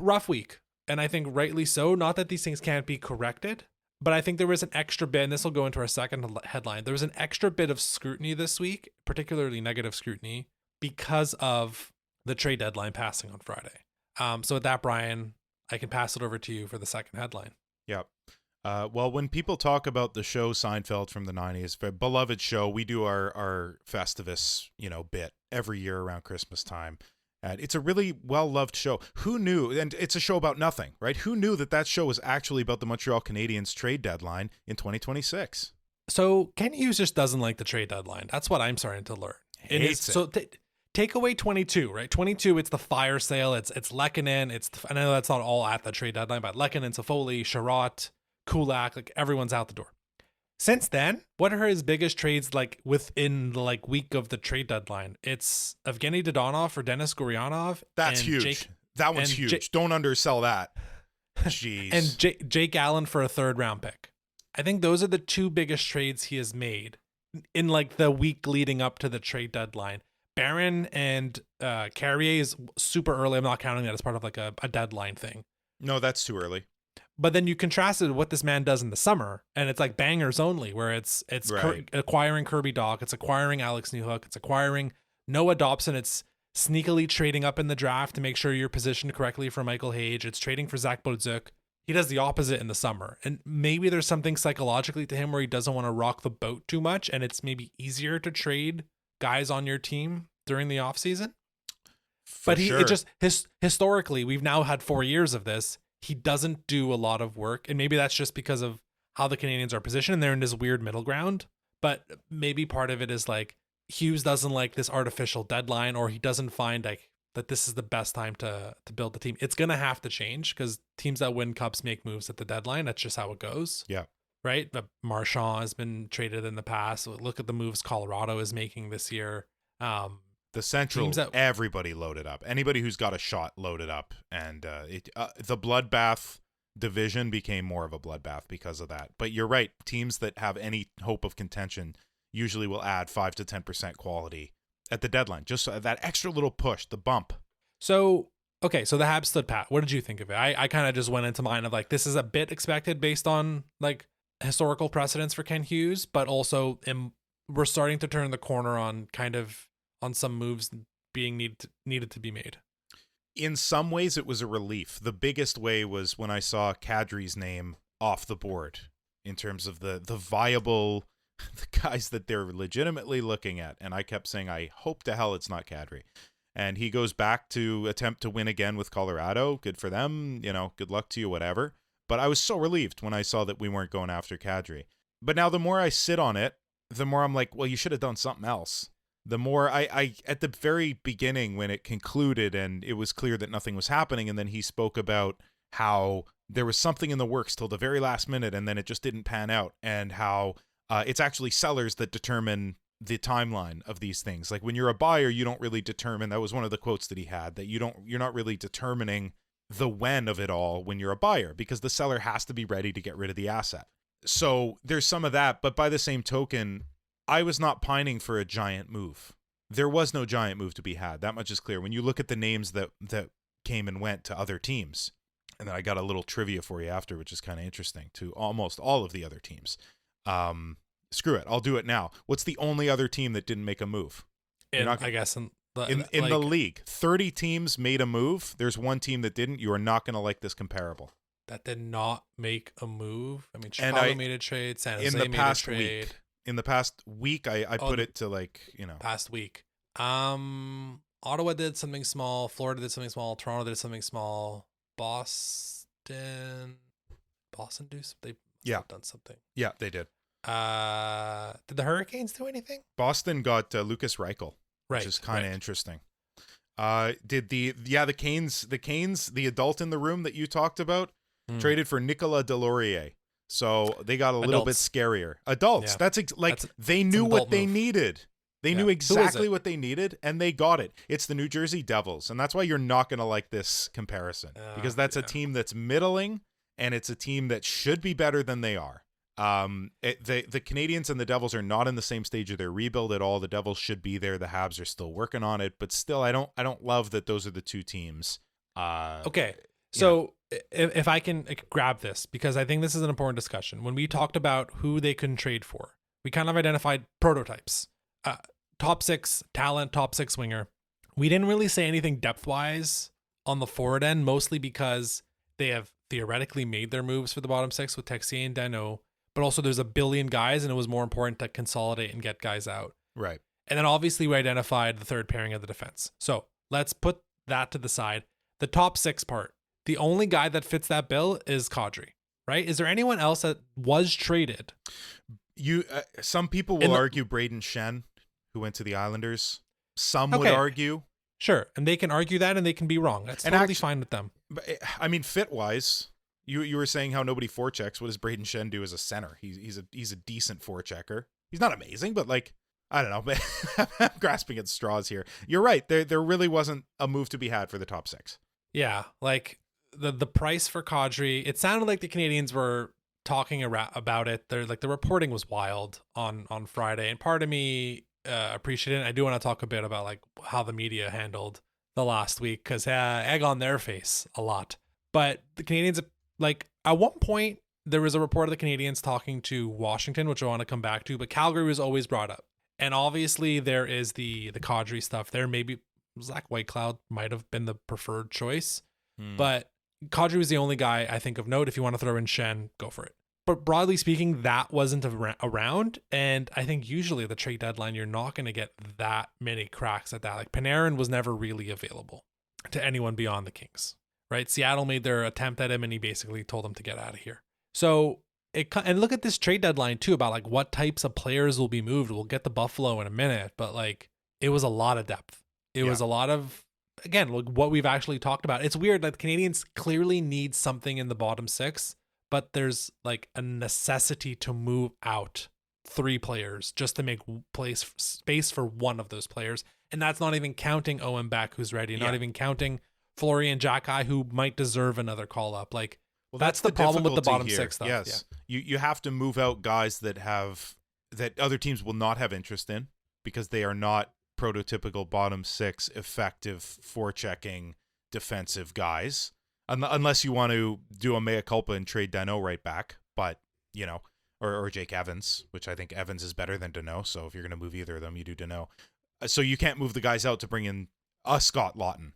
rough week. And I think rightly so. Not that these things can't be corrected, but I think there was an extra bit, and this will go into our second headline. There was an extra bit of scrutiny this week, particularly negative scrutiny, because of the trade deadline passing on Friday. So with that, Brian, I can pass it over to you for the second headline. Yep. Well, when people talk about the show Seinfeld from the 90s, beloved show, we do our Festivus, bit every year around Christmas time. And it's a really well-loved show. Who knew? And it's a show about nothing, right? Who knew that show was actually about the Montreal Canadiens trade deadline in 2026? So Ken Hughes just doesn't like the trade deadline. That's what I'm starting to learn. Hates it. So take away 22, right? 22, it's the fire sale. It's Lehkonen. I know that's not all at the trade deadline, but Lehkonen, Toffoli, Sherratt, Kulak, like everyone's out the door. Since then, what are his biggest trades like within the like week of the trade deadline? It's Evgeny Dodonov or Denis Gurianov. That's huge. That one's huge. Don't undersell that. Jeez. And Jake Allen for a 3rd round pick. I think those are the 2 biggest trades he has made in like the week leading up to the trade deadline. Barron and Carrier is super early. I'm not counting that as part of like a deadline thing. No, that's too early. But then you contrast it with what this man does in the summer, and it's like bangers only, where it's right. Acquiring Kirby Dach, it's acquiring Alex Newhook, it's acquiring Noah Dobson, it's sneakily trading up in the draft to make sure you're positioned correctly for Michael Hage, it's trading for Zach Bolduc. He does the opposite in the summer, and maybe there's something psychologically to him where he doesn't want to rock the boat too much, and it's maybe easier to trade guys on your team during the offseason. But sure. It just historically, we've now had 4 years of this. He doesn't do a lot of work, and maybe that's just because of how the Canadiens are positioned, and they're in this weird middle ground. But maybe part of it is like Hughes doesn't like this artificial deadline, or he doesn't find like that this is the best time to build the team. It's gonna have to change because teams that win cups make moves at the deadline. That's just how it goes. Yeah. Right. But Marchand has been traded in the past. Look at the moves Colorado is making this year. The Central, everybody loaded up. Anybody who's got a shot loaded up. And the bloodbath division became more of a bloodbath because of that. But you're right. Teams that have any hope of contention usually will add 5 to 10% quality at the deadline. Just that extra little push, the bump. So, okay, so the Habs stood pat. What did you think of it? I kind of just went into mine of like, this is a bit expected based on like historical precedents for Ken Hughes, but also we're starting to turn the corner on kind of on some moves being needed to be made. In some ways, it was a relief. The biggest way was when I saw Kadri's name off the board in terms of the viable the guys that they're legitimately looking at. And I kept saying, I hope to hell it's not Kadri. And he goes back to attempt to win again with Colorado. Good for them. Good luck to you, whatever. But I was so relieved when I saw that we weren't going after Kadri. But now the more I sit on it, the more I'm like, well, you should have done something else. The more I at the very beginning when it concluded and it was clear that nothing was happening, and then he spoke about how there was something in the works till the very last minute and then it just didn't pan out, and how it's actually sellers that determine the timeline of these things. Like when you're a buyer, you don't really determine, that was one of the quotes that he had, that you're not really determining the when of it all when you're a buyer, because the seller has to be ready to get rid of the asset. So there's some of that, but by the same token, I was not pining for a giant move. There was no giant move to be had. That much is clear. When you look at the names that came and went to other teams, and then I got a little trivia for you after, which is kind of interesting, to almost all of the other teams. Screw it. I'll do it now. What's the only other team that didn't make a move? I guess in the league, 30 teams made a move. There's one team that didn't. You are not going to like this comparable. That did not make a move. I mean, Chicago made a trade. San Jose made a trade. In the past week, I put it to past week. Ottawa did something small. Florida did something small. Toronto did something small. Boston do something. They have done something. Yeah, they did. Did the Hurricanes do anything? Boston got Lucas Reichel, which is kind of interesting. Did the Canes, the adult in the room that you talked about, traded for Nicolas Delorier. So they got a little bit scarier. Adults. Yeah. They knew what they needed. They knew exactly what they needed, and they got it. It's the New Jersey Devils, and that's why you're not going to like this comparison, because that's a team that's middling, and it's a team that should be better than they are. The Canadiens and the Devils are not in the same stage of their rebuild at all. The Devils should be there. The Habs are still working on it, but still, I don't love that those are the two teams. Okay. So if I can grab this, because I think this is an important discussion. When we talked about who they can trade for, we kind of identified prototypes, top six talent, top six winger. We didn't really say anything depth-wise on the forward end, mostly because they have theoretically made their moves for the bottom six with Texier and Danault, but also there's a billion guys, and it was more important to consolidate and get guys out. Right. And then obviously we identified the third pairing of the defense. So let's put that to the side. The top six part. The only guy that fits that bill is Kadri, right? Is there anyone else that was traded? Some people will argue Braden Shen, who went to the Islanders. Some would argue. Sure, and they can argue that, and they can be wrong. That's totally fine with them. I mean, fit-wise, you were saying how nobody forechecks. What does Braden Shen do as a center? He's a decent forechecker. He's not amazing, but I don't know. But I'm grasping at straws here. You're right. There really wasn't a move to be had for the top six. Yeah, the price for Kadri, it sounded like the Canadiens were talking about it. They're the reporting was wild on Friday, and part of me appreciated it. I do want to talk a bit about how the media handled the last week, because egg on their face a lot. But the Canadiens, at one point there was a report of the Canadiens talking to Washington, which I want to come back to, but Calgary was always brought up, and obviously there is the Kadri stuff there. Maybe Zach Whitecloud might have been the preferred choice, but Kadri was the only guy I think of note. If you want to throw in Shen, go for it. But broadly speaking, that wasn't around. And I think usually at the trade deadline, you're not going to get that many cracks at that. Panarin was never really available to anyone beyond the Kings, right? Seattle made their attempt at him, and he basically told them to get out of here. So and look at this trade deadline too, about what types of players will be moved. We'll get the Buffalo in a minute, but it was a lot of depth. It was a lot of, again, what we've actually talked about. It's weird that the Canadiens clearly need something in the bottom six, but there's a necessity to move out 3 players just to make space for one of those players. And that's not even counting Owen Beck, who's ready, not even counting Florian Xhekaj, who might deserve another call up. That's the problem with the bottom six stuff. Yes. Yeah. You have to move out guys that other teams will not have interest in, because they are not prototypical bottom six effective forechecking defensive guys, unless you want to do a mea culpa and trade Danault right back, but or Jake Evans, which I think Evans is better than Danault. So if you're going to move either of them, you do Danault. So you can't move the guys out to bring in a Scott Lawton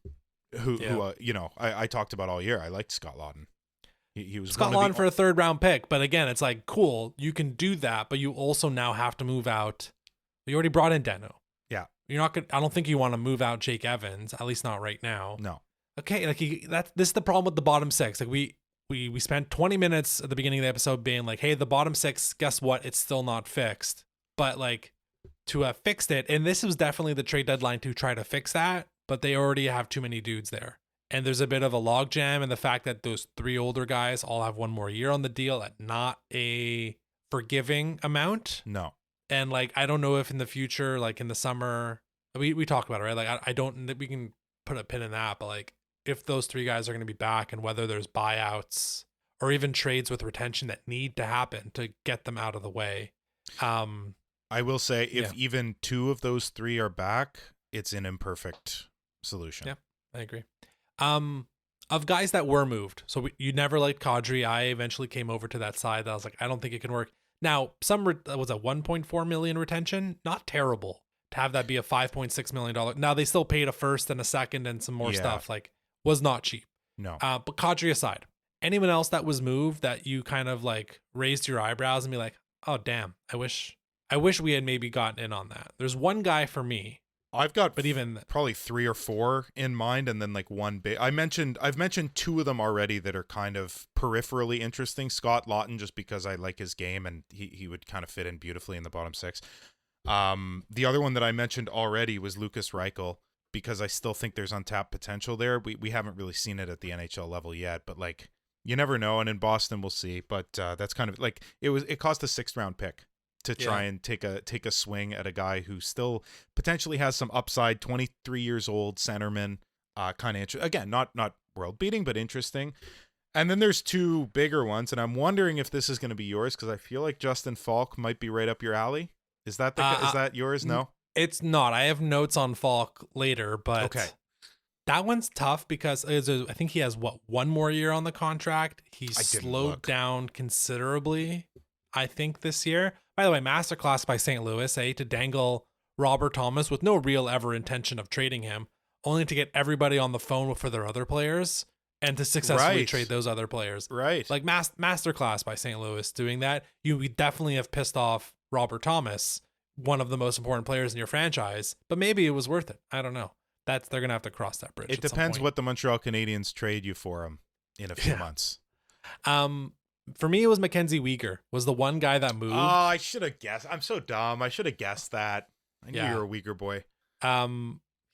who you know, I talked about all year. I liked Scott Laughton. He was Scott Laughton for a 3rd round pick, but again, it's like cool. You can do that, but you also now have to move out. You already brought in Deno. Yeah, you're not gonna. I don't think you want to move out Jake Evans, at least not right now. No. Okay, like this is the problem with the bottom 6. Like we spent 20 minutes at the beginning of the episode being like, hey, the bottom 6, guess what? It's still not fixed. But like to have fixed it, and this was definitely the trade deadline to try to fix that, but they already have too many dudes there. And there's a bit of a logjam, and the fact that those 3 older guys all have 1 more year on the deal at not a forgiving amount. No. And like, I don't know if in the future, like in the summer, we talked about it, right? Like, I don't, we can put a pin in that, but like, if those 3 guys are going to be back and whether there's buyouts or even trades with retention that need to happen to get them out of the way. I will say if even 2 of those 3 are back, it's an imperfect solution. Yeah, I agree. Of guys that were moved. So you never liked Kadri. I eventually came over to that side that I was like, I don't think it can work. Now, was a 1.4 million retention, not terrible to have that be a $5.6 million. Now they still paid a 1st and a 2nd and some more stuff. Like, was not cheap. No. But Kadri aside, anyone else that was moved that you kind of like raised your eyebrows and be like, oh damn, I wish we had maybe gotten in on that. There's one guy for me. I've got probably 3 or 4 in mind, and then like one big. I've mentioned 2 of them already that are kind of peripherally interesting. Scott Laughton, just because I like his game and he would kind of fit in beautifully in the bottom 6. The other one that I mentioned already was Lucas Reichel, because I still think there's untapped potential there. We haven't really seen it at the NHL level yet, but like you never know. And in Boston, we'll see. But that's kind of like it cost a 6th round pick to try and take a swing at a guy who still potentially has some upside. 23 years old, centerman, kind of again, not world beating, but interesting. And then there's 2 bigger ones, and I'm wondering if this is going to be yours, because I feel like Justin Falk might be right up your alley. Is that is that yours? No, it's not. I have notes on Falk later, but okay. That one's tough because I think he has 1 more year on the contract. He's slowed down considerably, I think, this year. By the way, masterclass by St. Louis, to dangle Robert Thomas with no real ever intention of trading him, only to get everybody on the phone for their other players and to successfully trade those other players. Right. Like masterclass by St. Louis doing that. You definitely have pissed off Robert Thomas, one of the most important players in your franchise, but maybe it was worth it. I don't know. They're going to have to cross that bridge. It depends what the Montreal Canadiens trade you for him in a few months. For me, it was Mackenzie Weegar was the one guy that moved. Oh, I should have guessed. I'm so dumb. I should have guessed that. I knew you were a Weegar boy.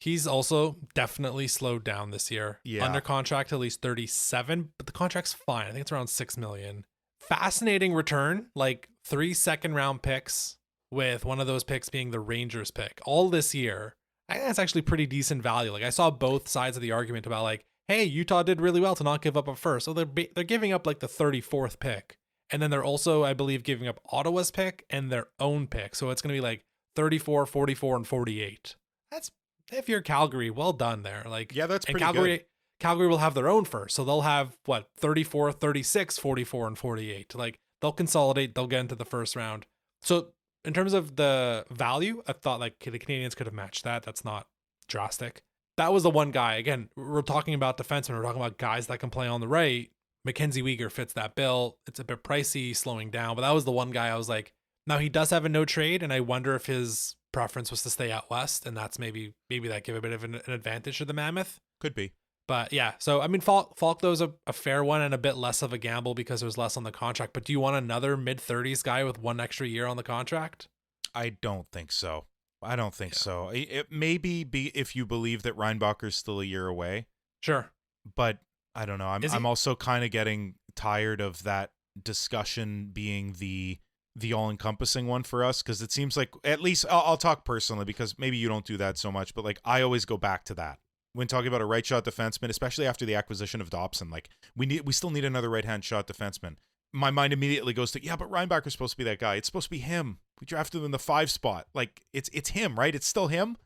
He's also definitely slowed down this year. Yeah. Under contract till he's 37, but the contract's fine. I think it's around $6 million. Fascinating return, like 3 second-round picks, with one of those picks being the Rangers pick all this year. I think that's actually pretty decent value. Like, I saw both sides of the argument about like, hey, Utah did really well to not give up a first. So they're giving up like the 34th pick. And then they're also, I believe, giving up Ottawa's pick and their own pick. So it's going to be like 34, 44, and 48. That's, if you're Calgary, well done there. Like, yeah, that's pretty good. Calgary will have their own first. So they'll have 34, 36, 44, and 48. Like, they'll consolidate, they'll get into the first round. So in terms of the value, I thought like the Canadiens could have matched that. That's not drastic. That was the one guy. Again, we're talking about defensemen. We're talking about guys that can play on the right. Mackenzie Weegar fits that bill. It's a bit pricey, slowing down. But that was the one guy I was like, now he does have a no trade, and I wonder if his preference was to stay out west, and that's maybe that give a bit of an advantage to the Mammoth. Could be. But yeah, so I mean, Falk though is a fair one and a bit less of a gamble because there's less on the contract. But do you want another mid-30s guy with 1 extra year on the contract? I don't think so. I don't think so. It may be if you believe that Reinbacher's still a year away. Sure. But I don't know. I'm also kind of getting tired of that discussion being the all-encompassing one for us, because it seems like, at least I'll talk personally, because maybe you don't do that so much, but like I always go back to that when talking about a right shot defenseman, especially after the acquisition of Dobson. Like we still need another right-hand shot defenseman. My mind immediately goes to, but Reinbacher's supposed to be that guy. It's supposed to be him. We drafted him in the 5 spot. Like it's him, right? It's still him.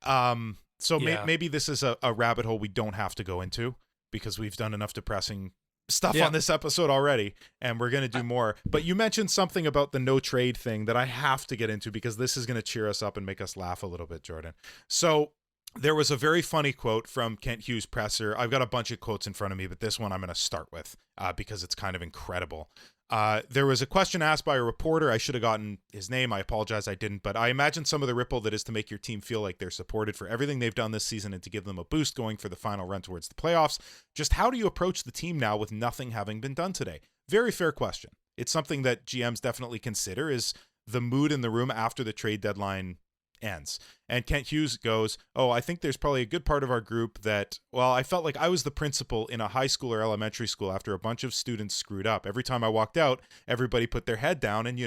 So maybe this is a rabbit hole we don't have to go into, because we've done enough depressing stuff on this episode already, and we're going to do more. But you mentioned something about the no trade thing that I have to get into, because this is going to cheer us up and make us laugh a little bit, Jordan. So there was a very funny quote from Kent Hughes' presser. I've got a bunch of quotes in front of me, but this one I'm going to start with because it's kind of incredible. There was a question asked by a reporter. I should have gotten his name. I apologize, I didn't. But I imagine some of the ripple that is to make your team feel like they're supported for everything they've done this season and to give them a boost going for the final run towards the playoffs. Just how do you approach the team now with nothing having been done today? Very fair question. It's something that GMs definitely consider is the mood in the room after the trade deadline ends. And Kent Hughes goes, I think there's probably a good part of our group that, I felt like I was the principal in a high school or elementary school after a bunch of students screwed up. Every time I walked out, everybody put their head down and,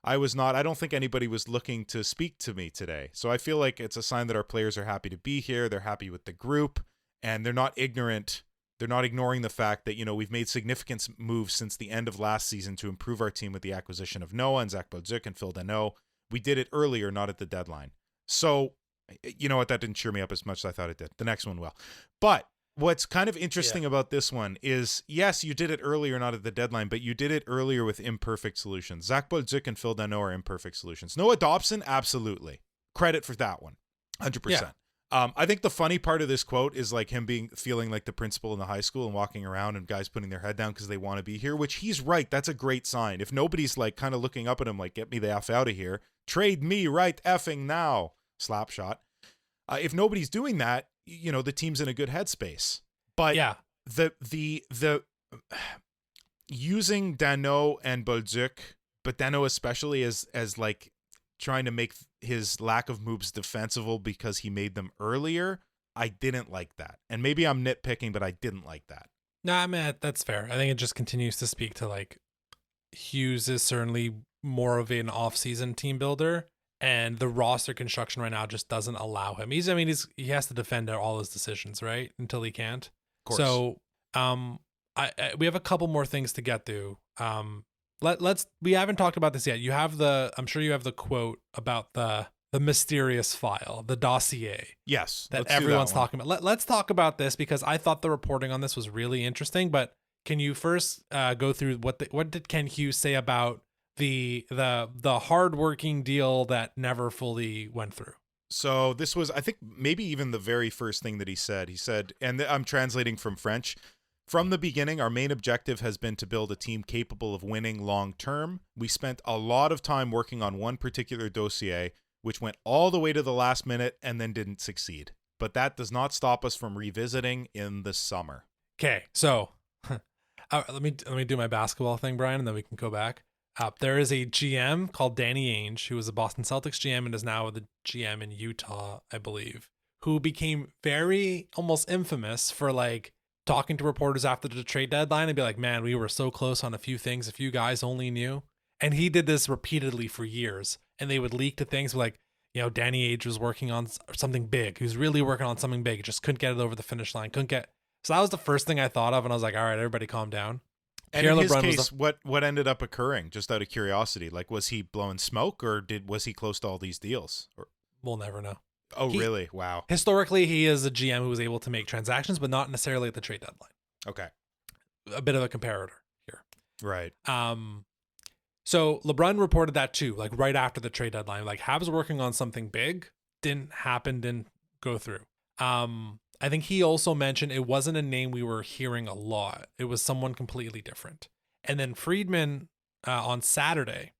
I don't think anybody was looking to speak to me today. So I feel like it's a sign that our players are happy to be here. They're happy with the group and they're not ignorant. They're not ignoring the fact that, we've made significant moves since the end of last season to improve our team with the acquisition of Noah and Zach Bolduc and Phil Danault. We did it earlier, not at the deadline. So, you know what? That didn't cheer me up as much as I thought it did. The next one will. But what's kind of interesting about this one is, yes, you did it earlier, not at the deadline, but you did it earlier with imperfect solutions. Zach Bolduc and Phil Danault are imperfect solutions. Noah Dobson, absolutely. Credit for that one. 100%. Yeah. I think the funny part of this quote is like him feeling like the principal in the high school and walking around and guys putting their head down because they want to be here, which he's right. That's a great sign. If nobody's like kind of looking up at him like, get me the F out of here, trade me right effing now, slap shot. If nobody's doing that, the team's in a good headspace. But yeah, the using Danault and Bolduc, but Danault especially as like trying to make his lack of moves defensible because he made them earlier, I didn't like that. And maybe I'm nitpicking, but I didn't like that. No, I mean, that's fair. I think it just continues to speak to like Hughes is certainly more of an off-season team builder, and the roster construction right now just doesn't allow him. He has to defend all his decisions, right? Until he can't. Of course. So, we have a couple more things to get through. We haven't talked about this yet. I'm sure you have the quote about the mysterious file, the dossier. Yes. That everyone's talking about. Let's talk about this because I thought the reporting on this was really interesting, but can you first go through what did Ken Hughes say about the hardworking deal that never fully went through? So this was, I think, maybe even the very first thing that he said. He said, and I'm translating from French, "From the beginning, our main objective has been to build a team capable of winning long term. We spent a lot of time working on one particular dossier, which went all the way to the last minute and then didn't succeed. But that does not stop us from revisiting in the summer." Okay, so let me do my basketball thing, Brian, and then we can go back. There is a GM called Danny Ainge, who was a Boston Celtics GM and is now the GM in Utah, I believe, who became very almost infamous for like talking to reporters after the trade deadline and be like, man, we were so close on a few things, a few guys only knew. And he did this repeatedly for years. And they would leak to things like, Danny Ainge was working on something big. He was really working on something big. Just couldn't get it over the finish line. So that was the first thing I thought of. And I was like, all right, everybody calm down. And in his case, what ended up occurring, just out of curiosity? Like, was he blowing smoke or was he close to all these deals? We'll never know. Oh, really? Wow. Historically, he is a GM who was able to make transactions, but not necessarily at the trade deadline. Okay. A bit of a comparator here. Right. So LeBron reported that too, like right after the trade deadline. Like Habs working on something big, didn't go through. I think he also mentioned it wasn't a name we were hearing a lot. It was someone completely different. And then Friedman on Saturday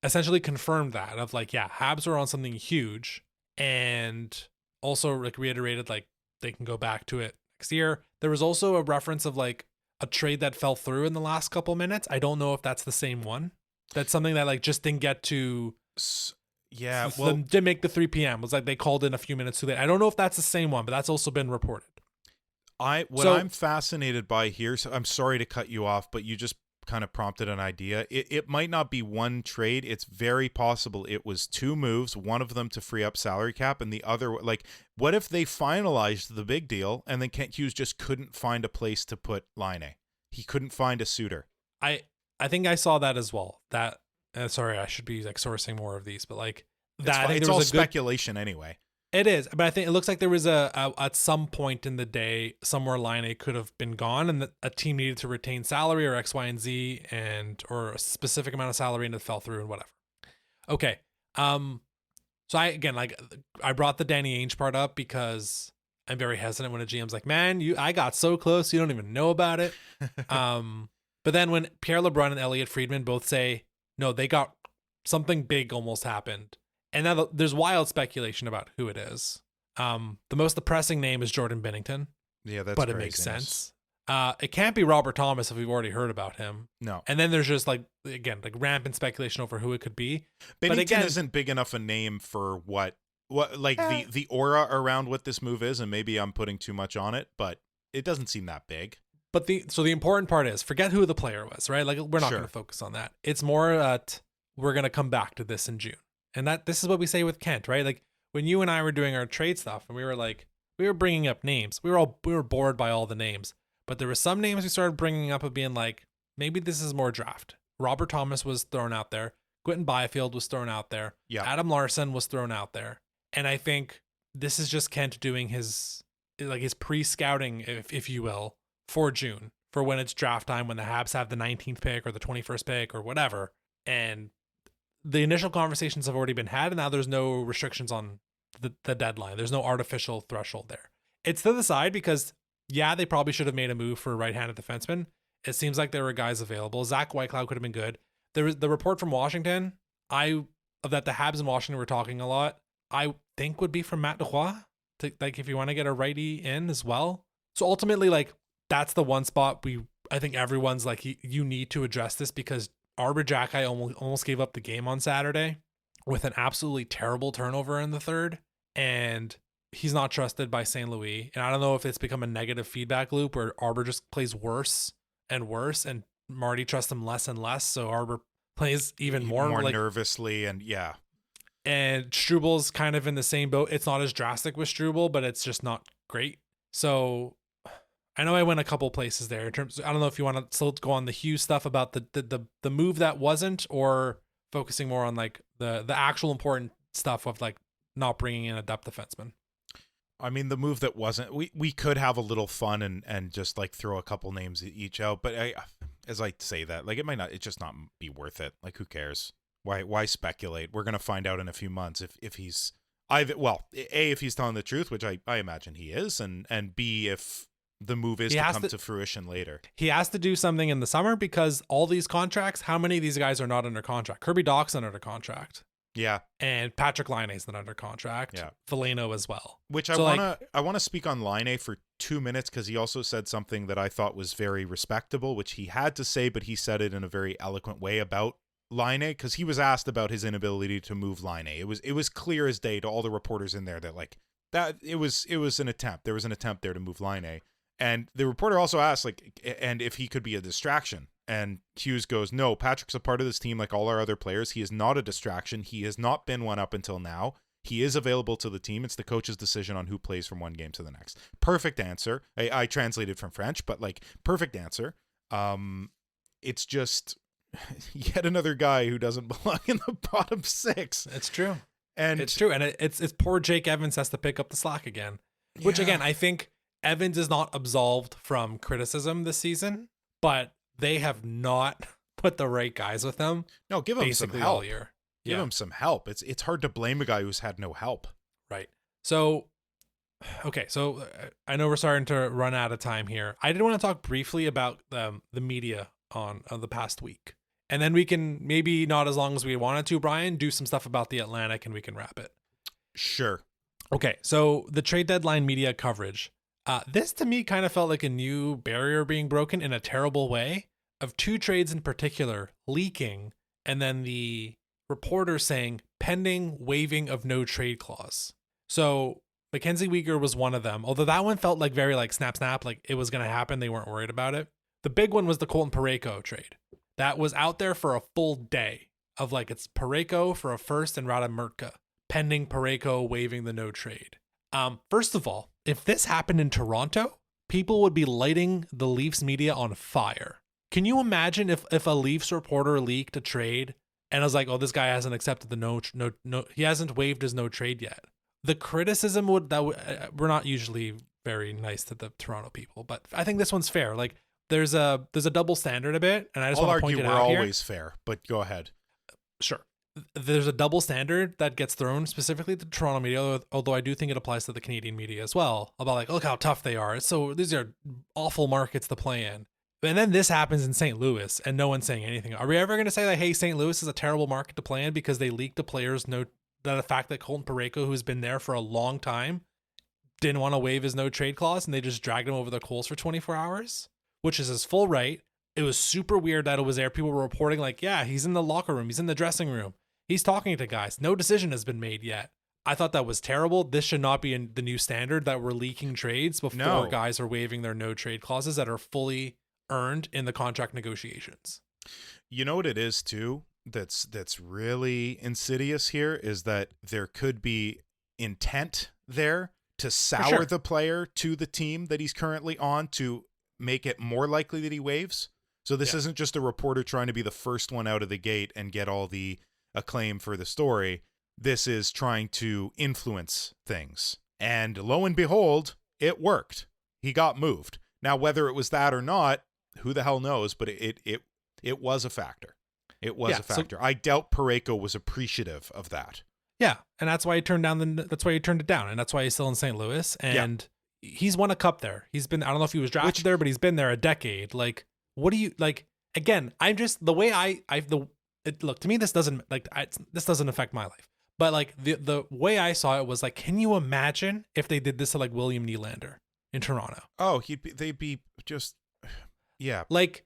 essentially confirmed that of like, yeah, Habs are on something huge. And also like reiterated like they can go back to it next year. There was also a reference of like a trade that fell through in the last couple minutes. I don't know if that's the same one. That's something that like just didn't get to didn't make the 3 p.m. It was like they called in a few minutes too late. I don't know if that's the same one, but that's also been reported. I'm fascinated by here, so I'm sorry to cut you off, but you just kind of prompted an idea. It might not be one trade. It's very possible it was two moves, one of them to free up salary cap and the other, like, what if they finalized the big deal and then Kent Hughes just couldn't find a place to put Laine? He couldn't find a suitor. I think I saw that as well. That sorry, I should be like sourcing more of these, but like that it's all speculation anyway. It is, but I think it looks like there was at some point in the day somewhere Laine could have been gone, and a team needed to retain salary or X, Y, and Z, or a specific amount of salary, and it fell through and whatever. Okay, So I brought the Danny Ainge part up because I'm very hesitant when a GM's like, man, I got so close, you don't even know about it. But then when Pierre LeBrun and Elliot Friedman both say, no, they got something big almost happened. And now there's wild speculation about who it is. The most depressing name is Jordan Binnington. Yeah, that's but it makes sense. It can't be Robert Thomas if we've already heard about him. No. And then there's just rampant speculation over who it could be. Binnington isn't big enough a name for what the aura around what this move is, and maybe I'm putting too much on it, but it doesn't seem that big. But the important part is forget who the player was, right? Like we're not going to focus on that. It's more that we're going to come back to this in June. And this is what we say with Kent, right? Like when you and I were doing our trade stuff and we were bringing up names. We were bored by all the names, but there were some names we started bringing up of being like, maybe this is more draft. Robert Thomas was thrown out there. Quentin Byfield was thrown out there. Yeah. Adam Larson was thrown out there. And I think this is just Kent doing his pre-scouting, if you will, for June, for when it's draft time, when the Habs have the 19th pick or the 21st pick or whatever. And the initial conversations have already been had, and now there's no restrictions on the deadline. There's no artificial threshold there. It's to the side because, yeah, they probably should have made a move for a right-handed defenseman. It seems like there were guys available. Zach Whitecloud could have been good. There was the report from Washington, that the Habs in Washington were talking a lot, I think would be from Matt Duroy, if you want to get a righty in as well. So ultimately, that's the one spot I think everyone's you need to address this because Arbor Jacki almost gave up the game on Saturday with an absolutely terrible turnover in the third, and he's not trusted by St. Louis. And I don't know if it's become a negative feedback loop where Arbor just plays worse and worse, and Marty trusts him less and less, so Arbor plays even more nervously, and yeah. And Strubal's kind of in the same boat. It's not as drastic with Strubel, but it's just not great. So I know I went a couple places there in terms. I don't know if you want to still go on the Hughes stuff about the move that wasn't, or focusing more on the actual important stuff of not bringing in a depth defenseman. I mean, the move that wasn't. We could have a little fun and just throw a couple names each out, but as I say that, it might not. It just not be worth it. Who cares? Why speculate? We're gonna find out in a few months if he's if he's telling the truth, which I imagine he is, and B, if the move is to come to fruition later. He has to do something in the summer because all these contracts, how many of these guys are not under contract? Kirby Dach's not under contract. Yeah. And Patrick Laine's not under contract. Yeah. Veleno as well. Which I want to speak on Laine for 2 minutes because he also said something that I thought was very respectable, which he had to say, but he said it in a very eloquent way about Laine, because he was asked about his inability to move Laine. It was clear as day to all the reporters in there that it was an attempt. There was an attempt there to move Laine. And the reporter also asked, and if he could be a distraction. And Hughes goes, no, Patrick's a part of this team like all our other players. He is not a distraction. He has not been one up until now. He is available to the team. It's the coach's decision on who plays from one game to the next. Perfect answer. I translated from French, but perfect answer. It's just yet another guy who doesn't belong in the bottom six. It's true. And it's true. And it's poor Jake Evans has to pick up the slack again, which again, I think Evans is not absolved from criticism this season, but they have not put the right guys with them. No, give him some help. All year. Give him some help. It's hard to blame a guy who's had no help. Right. So, okay. So I know we're starting to run out of time here. I did want to talk briefly about the media on the past week. And then we can, maybe not as long as we wanted to, Brian, do some stuff about the Atlantic and we can wrap it. Sure. Okay. So the trade deadline media coverage. This to me kind of felt like a new barrier being broken in a terrible way, of two trades in particular leaking, and then the reporter saying pending waiving of no trade clause. So Mackenzie Weegar was one of them, although that one felt very snap, it was going to happen. They weren't worried about it. The big one was the Colton Parayko trade. That was out there for a full day of it's Parayko for a first and Rada Murtka, pending Parayko waiving the no trade. First of all, if this happened in Toronto, people would be lighting the Leafs media on fire. Can you imagine if a Leafs reporter leaked a trade and I was like, oh, this guy hasn't accepted the no, he hasn't waived his no trade yet. The criticism we're not usually very nice to the Toronto people, but I think this one's fair. There's a double standard a bit, and I just want to point it out here. I'll argue we're always fair, but go ahead. Sure. there's a double standard that gets thrown specifically to Toronto media, although I do think it applies to the Canadian media as well, about like, look how tough they are. So these are awful markets to play in. And then this happens in St. Louis and no one's saying anything. Are we ever going to say that, hey, St. Louis is a terrible market to play in because they leaked the players that the fact that Colton Parayko, who's been there for a long time, didn't want to waive his no trade clause and they just dragged him over the coals for 24 hours, which is his full right. It was super weird that it was there. People were reporting like, yeah, he's in the locker room. He's in the dressing room. He's talking to guys. No decision has been made yet. I thought that was terrible. This should not be in the new standard that we're leaking trades before guys are waiving their no trade clauses that are fully earned in the contract negotiations. You know what it is too? That's really insidious here is that there could be intent there to sour the player to the team that he's currently on to make it more likely that he waives. So this isn't just a reporter trying to be the first one out of the gate and get all the acclaim for the story. This is trying to influence things. And lo and behold, it worked. He got moved. Now, whether it was that or not, who the hell knows, but it was a factor. It was a factor. I doubt Parayko was appreciative of that. Yeah, and that's why he turned it down, and that's why he's still in St. Louis, and he's won a cup there. He's been, I don't know if he was drafted there, but he's been there a decade. Like, what do you, like, again, I'm just, the way look, to me, this doesn't, like, this doesn't affect my life, but like, the way I saw it was like, can you imagine if they did this to like William Nylander in Toronto? Oh, they'd be just, like,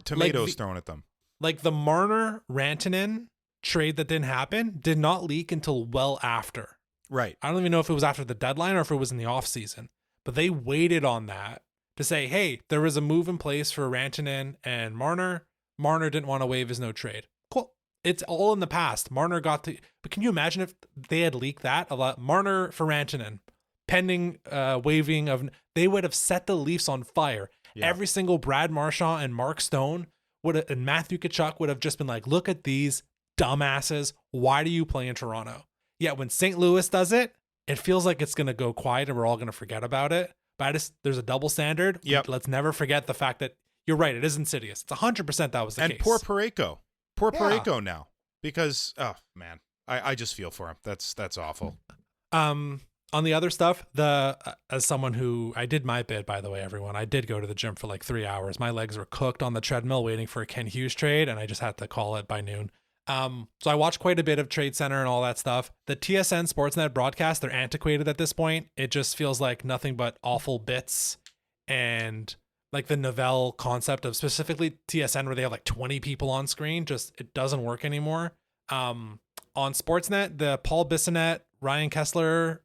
tomatoes thrown at them. Like the Marner Rantanen trade that didn't happen did not leak until well after. Right. I don't even know if it was after the deadline or if it was in the off season, but they waited on that to say, hey, there was a move in place for Rantanen and Marner. Marner didn't want to waive his no trade. Cool. It's all in the past. Marner got to, but can you imagine if they had leaked that a lot? Marner for Rantanen, pending waiving of, they would have set the Leafs on fire. Yeah. Every single Brad Marchand and Mark Stone and Matthew Tkachuk would have just been like, look at these dumbasses. Why do you play in Toronto? Yet when St. Louis does it, it feels like it's going to go quiet and we're all going to forget about it. But there's a double standard. Yep. Let's never forget the fact that you're right. It is insidious. It's 100% that was the case. And poor Parayko. Poor Parayko now. Because, oh, man, I just feel for him. That's awful. On the other stuff, as someone who, I did my bid, by the way, everyone, I did go to the gym for like 3 hours. My legs were cooked on the treadmill waiting for a Ken Hughes trade, and I just had to call it by noon. So I watched quite a bit of Trade Center and all that stuff. The TSN Sportsnet broadcast, they're antiquated at this point. It just feels like nothing but awful bits and like the Novell concept of specifically TSN where they have like 20 people on screen. Just, it doesn't work anymore. On Sportsnet, the Paul Bissonnette, Ryan Kessler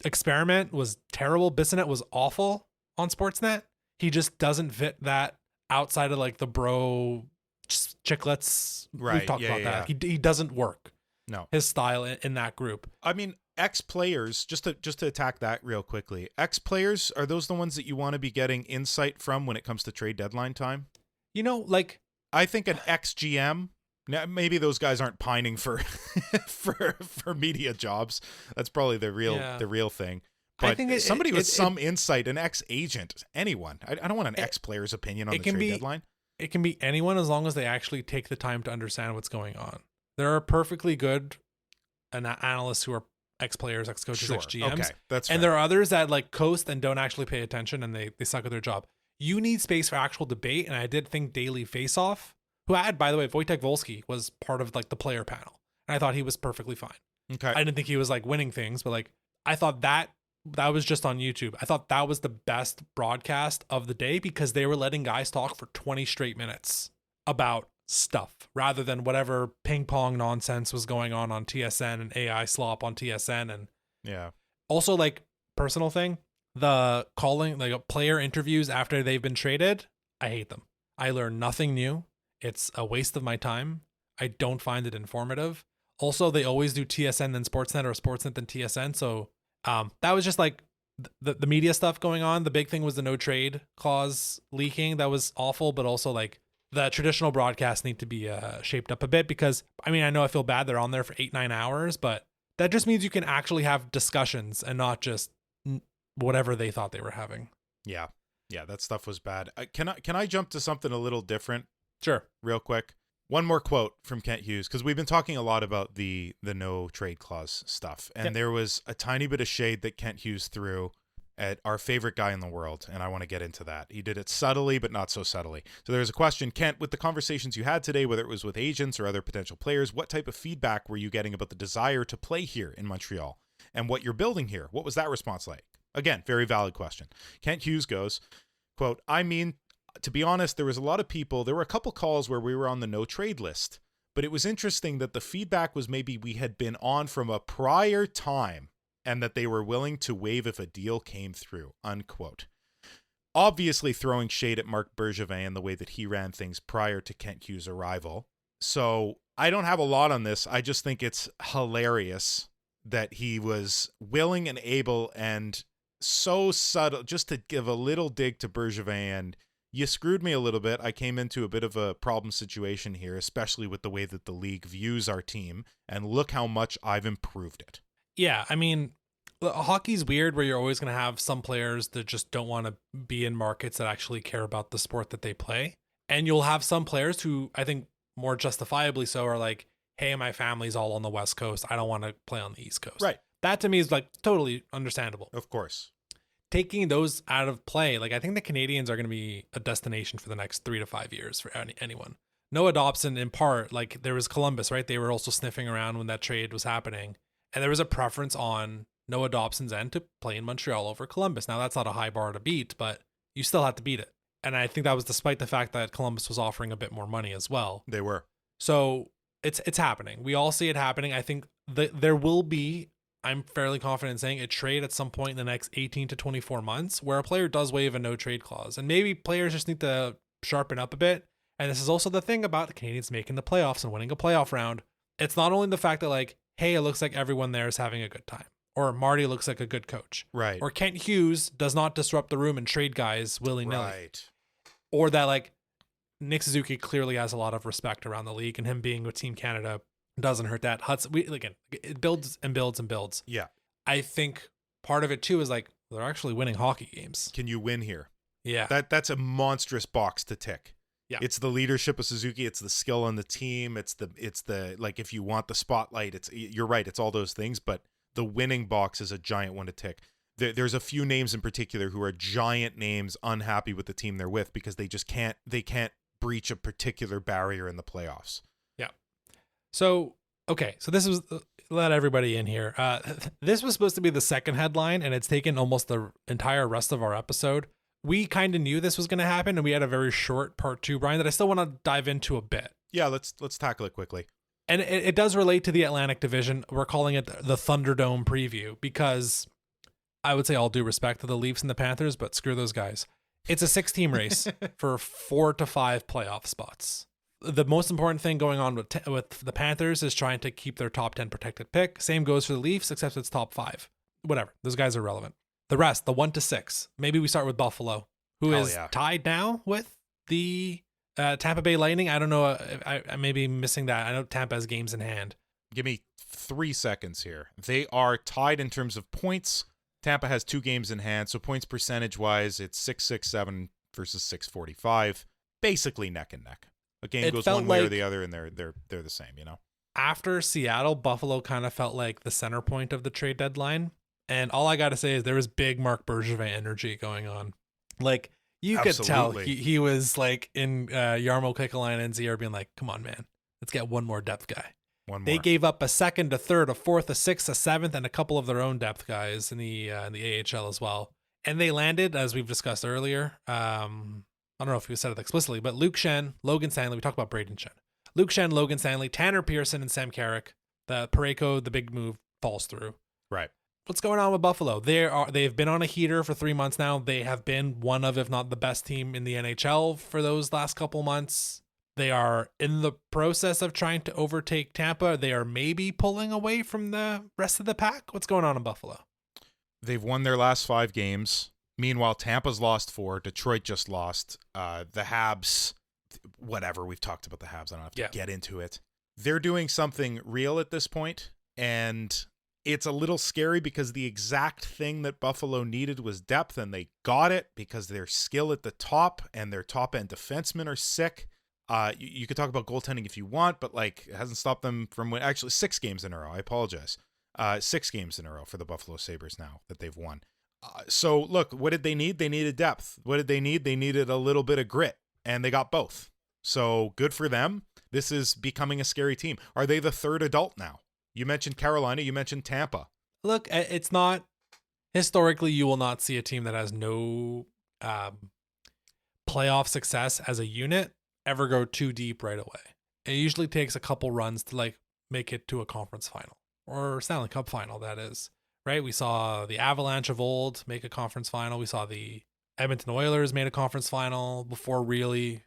experiment was terrible. Bissonnette was awful on Sportsnet. He just doesn't fit that outside of like the bro chicklets. Right. We've talked about that. He doesn't work. No. His style in that group. I mean, ex-players, just to attack that real quickly, ex-players, are those the ones that you want to be getting insight from when it comes to trade deadline time? You know, like, I think an ex-GM, now, maybe those guys aren't pining for for media jobs. That's probably the real thing. But I think somebody with some insight, an ex-agent, anyone. I don't want an ex-player's opinion on the trade deadline. It can be anyone as long as they actually take the time to understand what's going on. There are perfectly good analysts who are ex-players, ex-coaches, ex-GMs. Okay, that's fair. And there are others that like coast and don't actually pay attention and they suck at their job. You need space for actual debate, and I did think Daily Face-Off, who had, by the way, Wojtek Wolski was part of like the player panel, and I thought he was perfectly fine. Okay. I didn't think he was like winning things, but like I thought that was just on YouTube. I thought that was the best broadcast of the day because they were letting guys talk for 20 straight minutes about stuff rather than whatever ping pong nonsense was going on TSN and AI slop on TSN. And yeah, also like personal thing, the calling like player interviews after they've been traded, I hate them. I learn nothing new. It's a waste of my time. I don't find it informative. Also, they always do TSN then Sportsnet or Sportsnet then TSN. So that was just like the media stuff going on. The big thing was the no trade clause leaking. That was awful, but also like the traditional broadcasts need to be shaped up a bit because, I mean, I know I feel bad they're on there for 8-9 hours, but that just means you can actually have discussions and not just whatever they thought they were having. Yeah. Yeah, that stuff was bad. Can I jump to something a little different? Sure. Real quick. One more quote from Kent Hughes, because we've been talking a lot about the no trade clause stuff, and there was a tiny bit of shade that Kent Hughes threw at our favorite guy in the world, and I want to get into that. He did it subtly, but not so subtly. So there's a question, Kent, with the conversations you had today, whether it was with agents or other potential players, what type of feedback were you getting about the desire to play here in Montreal and what you're building here? What was that response like? Again, very valid question. Kent Hughes goes, quote, I mean, to be honest, there were a couple calls where we were on the no trade list, but it was interesting that the feedback was maybe we had been on from a prior time and that they were willing to waive if a deal came through, unquote. Obviously throwing shade at Marc Bergevin and the way that he ran things prior to Kent Hughes' arrival. So I don't have a lot on this. I just think it's hilarious that he was willing and able and so subtle, just to give a little dig to Bergevin. And you screwed me a little bit. I came into a bit of a problem situation here, especially with the way that the league views our team. And look how much I've improved it. Yeah, I mean, hockey's weird where you're always going to have some players that just don't want to be in markets that actually care about the sport that they play. And you'll have some players who I think more justifiably so are like, hey, my family's all on the West Coast. I don't want to play on the East Coast. Right. That to me is like totally understandable. Of course. Taking those out of play, like I think the Canadiens are going to be a destination for the next 3 to 5 years for anyone. Noah Dobson, in part, like there was Columbus, right? They were also sniffing around when that trade was happening. And there was a preference on Noah Dobson's end to play in Montreal over Columbus. Now, that's not a high bar to beat, but you still have to beat it. And I think that was despite the fact that Columbus was offering a bit more money as well. They were. So it's happening. We all see it happening. I think there will be, I'm fairly confident in saying, a trade at some point in the next 18 to 24 months where a player does waive a no trade clause. And maybe players just need to sharpen up a bit. And this is also the thing about the Canadiens making the playoffs and winning a playoff round. It's not only the fact that like, hey, it looks like everyone there is having a good time. Or Marty looks like a good coach. Right. Or Kent Hughes does not disrupt the room and trade guys willy-nilly. Right. Or that like Nick Suzuki clearly has a lot of respect around the league, and him being with Team Canada doesn't hurt that. Again, it builds and builds and builds. Yeah. I think part of it too is like they're actually winning hockey games. Can you win here? Yeah. That's a monstrous box to tick. Yeah. It's the leadership of Suzuki. It's the skill on the team. It's the like, if you want the spotlight, you're right. It's all those things, but the winning box is a giant one to tick. There's a few names in particular who are giant names unhappy with the team they're with because they can't breach a particular barrier in the playoffs. Yeah. So, okay. So this was, let everybody in here. This was supposed to be the second headline, and it's taken almost the entire rest of our episode. We kind of knew this was going to happen, and we had a very short part 2, Brian, that I still want to dive into a bit. Yeah, let's tackle it quickly. And it does relate to the Atlantic Division. We're calling it the Thunderdome preview because I would say all due respect to the Leafs and the Panthers, but screw those guys. It's a 6-team race for 4 to 5 playoff spots. The most important thing going on with the Panthers is trying to keep their top 10 protected pick. Same goes for the Leafs, except it's top 5. Whatever. Those guys are relevant. The rest, the 1 to 6. Maybe we start with Buffalo, who is tied now with the Tampa Bay Lightning. I don't know. I may be missing that. I know Tampa has games in hand. Give me 3 seconds here. They are tied in terms of points. Tampa has 2 games in hand. So points percentage wise, it's 667 versus 645. Basically neck and neck. A game goes one way or the other, and they're the same, you know? After Seattle, Buffalo kind of felt like the center point of the trade deadline. And all I got to say is there was big Marc Bergevin energy going on. Like, you could tell he was like in Jarmo Kekalainen's ear being like, come on, man, let's get one more depth guy. They gave up a second, a third, a fourth, a sixth, a seventh, and a couple of their own depth guys in the AHL as well. And they landed, as we've discussed earlier, I don't know if we said it explicitly, but Luke Shen, Logan Stanley, we talked about Braden Shen. Luke Shen, Logan Stanley, Tanner Pearson, and Sam Carrick. The Parayko, the big move, falls through. Right. What's going on with Buffalo? They've been on a heater for 3 months now. They have been one of, if not the best team in the NHL for those last couple months. They are in the process of trying to overtake Tampa. They are maybe pulling away from the rest of the pack. What's going on in Buffalo? They've won their last 5 games. Meanwhile, Tampa's lost 4. Detroit just lost. The Habs, whatever. We've talked about the Habs. I don't have to get into it. They're doing something real at this point, and it's a little scary because the exact thing that Buffalo needed was depth, and they got it because their skill at the top and their top-end defensemen are sick. You could talk about goaltending if you want, but like it hasn't stopped them from actually 6 games in a row. I apologize. 6 games in a row for the Buffalo Sabres now that they've won. So look, what did they need? They needed depth. What did they need? They needed a little bit of grit, and they got both. So good for them. This is becoming a scary team. Are they the third adult now? You mentioned Carolina. You mentioned Tampa. Look, it's not historically. You will not see a team that has no playoff success as a unit ever go too deep right away. It usually takes a couple runs to like make it to a conference final or Stanley Cup final. That is right. We saw the Avalanche of old make a conference final. We saw the Edmonton Oilers made a conference final before really,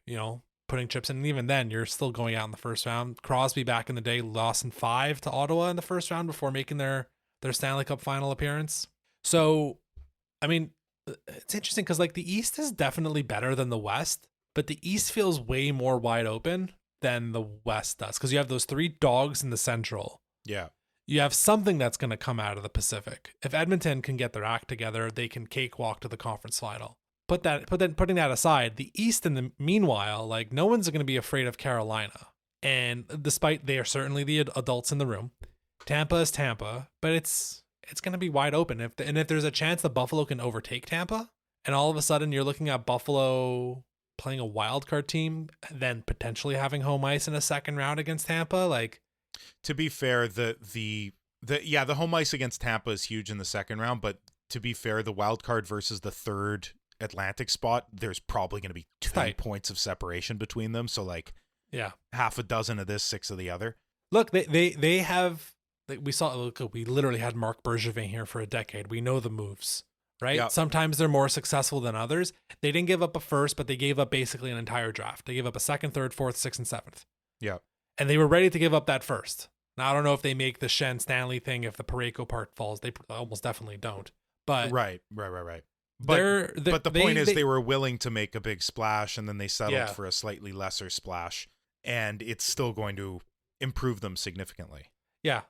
putting chips in. And even then, you're still going out in the first round. Crosby back in the day lost in 5 to Ottawa in the first round before making their Stanley Cup final appearance. So, I mean, it's interesting because like the East is definitely better than the West, but the East feels way more wide open than the West does because you have those 3 dogs in the Central. Yeah. You have something that's going to come out of the Pacific. If Edmonton can get their act together, they can cakewalk to the conference final. Putting that aside, the East in the meanwhile, like no one's going to be afraid of Carolina. And despite they are certainly the adults in the room, Tampa is Tampa, but it's going to be wide open. If there's a chance that Buffalo can overtake Tampa, and all of a sudden you're looking at Buffalo playing a wild card team, then potentially having home ice in a second round against Tampa, like. To be fair, the home ice against Tampa is huge in the second round, but to be fair, the wild card versus the third Atlantic spot, there's probably going to be 2 points of separation between them. So like, half a dozen of this, 6 of the other. Look, they have. We literally had Marc Bergevin here for a decade. We know the moves, right? Yep. Sometimes they're more successful than others. They didn't give up a first, but they gave up basically an entire draft. They gave up a second, third, fourth, sixth, and seventh. Yeah. And they were ready to give up that first. Now, I don't know if they make the Shen Stanley thing if the Parayko part falls. They almost definitely don't. But right. But the point is they were willing to make a big splash, and then they settled for a slightly lesser splash, and it's still going to improve them significantly. Yeah,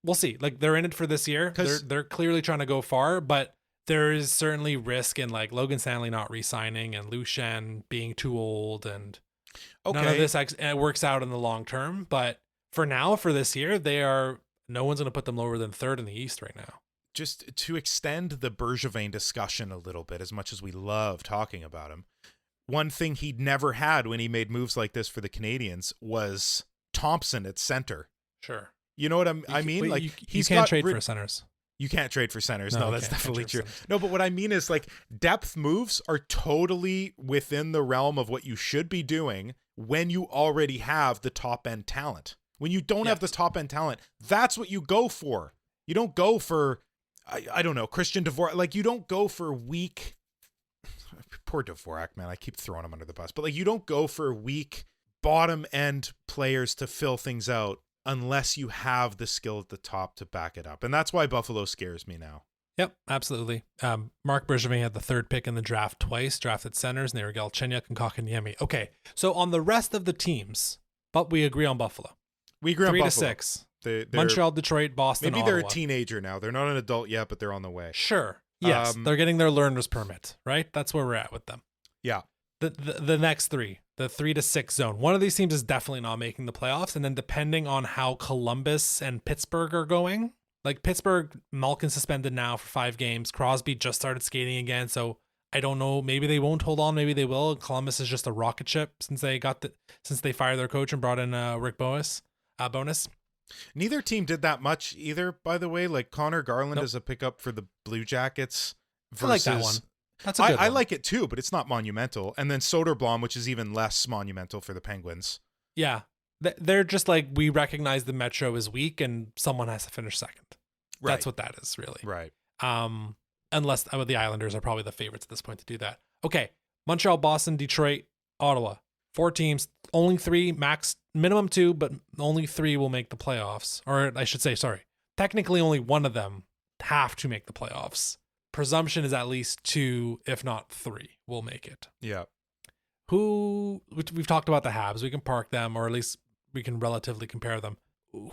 we'll see. Like they're in it for this year. They're clearly trying to go far, but there is certainly risk in like Logan Stanley not re-signing and Lu Shen being too old, and none of this works out in the long term. But for now, for this year, no one's going to put them lower than third in the East right now. Just to extend the Bergevin discussion a little bit, as much as we love talking about him, one thing he'd never had when he made moves like this for the Canadiens was Thompson at center. Sure. You know what I mean? Like you can't trade for centers. You can't trade for centers. No, that's definitely true. No, but what I mean is like depth moves are totally within the realm of what you should be doing when you already have the top end talent. When you don't have the top end talent, that's what you go for. You don't go for, I don't know, Christian Dvorak. Like you don't go for weak. Poor Dvorak, man. I keep throwing him under the bus. But like you don't go for weak bottom end players to fill things out unless you have the skill at the top to back it up. And that's why Buffalo scares me now. Yep, absolutely. Marc Bergevin had the 3rd pick in the draft twice, drafted centers, and they were Galchenyuk and Kotkaniemi. Okay, so on the rest of the teams, but we agree on Buffalo. We agree on Buffalo. 3 to 6. Montreal, Detroit, Boston, Maybe Ottawa. they're a teenager now. They're not an adult yet, but they're on the way. Sure. Yes, they're getting their learner's permit, right? That's where we're at with them. Yeah. The next 3, the 3 to 6 zone. One of these teams is definitely not making the playoffs, and then depending on how Columbus and Pittsburgh are going, like Pittsburgh, Malkin suspended now for 5 games. Crosby just started skating again, so I don't know. Maybe they won't hold on. Maybe they will. Columbus is just a rocket ship since they fired their coach and brought in Rick Bowness. Neither team did that much either, by the way. Like Connor Garland is a pickup for the Blue Jackets. I like that one. That's a good one. I like it too, but it's not monumental. And then Soderblom, which is even less monumental for the Penguins. Yeah. They're just like, we recognize the Metro is weak and someone has to finish second. Right. That's what that is, really. Right. Unless the Islanders are probably the favorites at this point to do that. Okay. Montreal, Boston, Detroit, Ottawa. 4 teams, only 3, max, minimum 2, but only 3 will make the playoffs. Or I should say, sorry, technically only one of them have to make the playoffs. Presumption is at least 2, if not 3, will make it. Yeah. We've talked about the Habs. We can park them, or at least we can relatively compare them.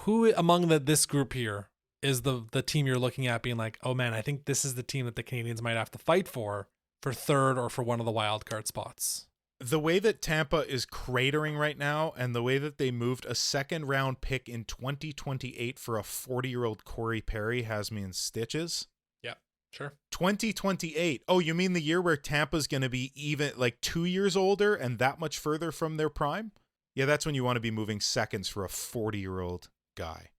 Who among this group here is the team you're looking at being like, oh man, I think this is the team that the Canadiens might have to fight for third or for one of the wild card spots? the way that Tampa is cratering right now, and the way that they moved a second round pick in 2028 for a 40-year-old Corey Perry has me in stitches. Yeah, sure. 2028. Oh, you mean the year where Tampa's going to be even like 2 years older and that much further from their prime? Yeah, that's when you want to be moving seconds for a 40-year-old guy.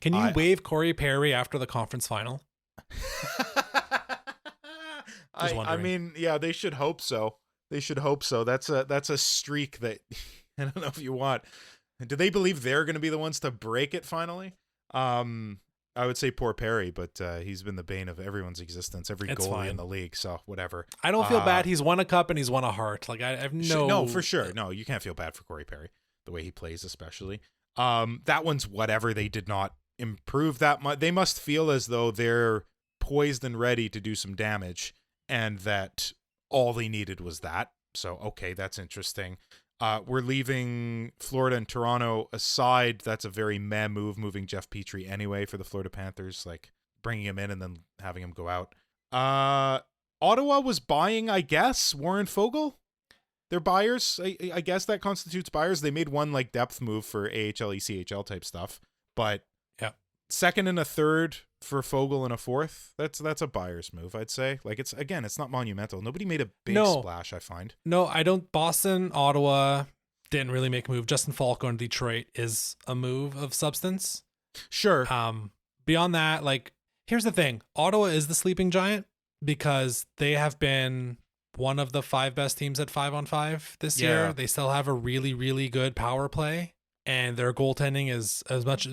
Can you waive Corey Perry after the conference final? I mean, yeah, they should hope so. They should hope so. That's a streak that I don't know if you want. Do they believe they're going to be the ones to break it finally? I would say poor Perry, but he's been the bane of everyone's existence, every goalie in the league. So whatever. I don't feel bad. He's won a cup and he's won a Hart. Like I have no, for sure. No, you can't feel bad for Corey Perry, the way he plays, especially. That one's whatever. They did not improve that much. They must feel as though they're poised and ready to do some damage, and that all they needed was that. So, okay, that's interesting. We're leaving Florida and Toronto aside. That's a very meh move, moving Jeff Petrie anyway for the Florida Panthers, like bringing him in and then having him go out. Ottawa was buying, I guess, Warren Fogle. They're buyers. I guess that constitutes buyers. They made one like depth move for AHL, ECHL type stuff, but yeah, second and a third for Fogle and a fourth. That's a buyer's move, I'd say. Like it's not monumental. Nobody made a big splash, I find. No, I don't. Boston, Ottawa didn't really make a move. Justin Falco in Detroit is a move of substance. Sure. Beyond that, like here's the thing. Ottawa is the sleeping giant because they have been one of the 5 best teams at 5-on-5 this year. They still have a really, really good power play. And their goaltending is as much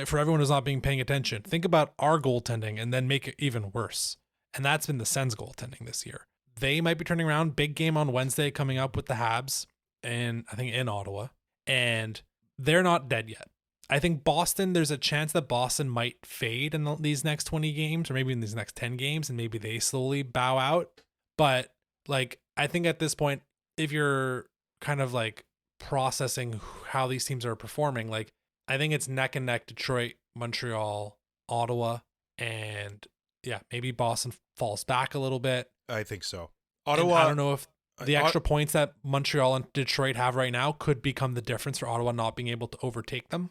for everyone who's not being paying attention. Think about our goaltending and then make it even worse. And that's been the Sens goaltending this year. They might be turning around. Big game on Wednesday coming up with the Habs, and I think in Ottawa. And they're not dead yet. I think Boston, there's a chance that Boston might fade in these next 20 games or maybe in these next 10 games, and maybe they slowly bow out. But like, I think at this point, if you're kind of like processing how these teams are performing, like I think it's neck and neck Detroit, Montreal, Ottawa, and yeah, maybe Boston falls back a little bit. I think so. Ottawa, and I don't know if the extra points that Montreal and Detroit have right now could become the difference for Ottawa not being able to overtake them.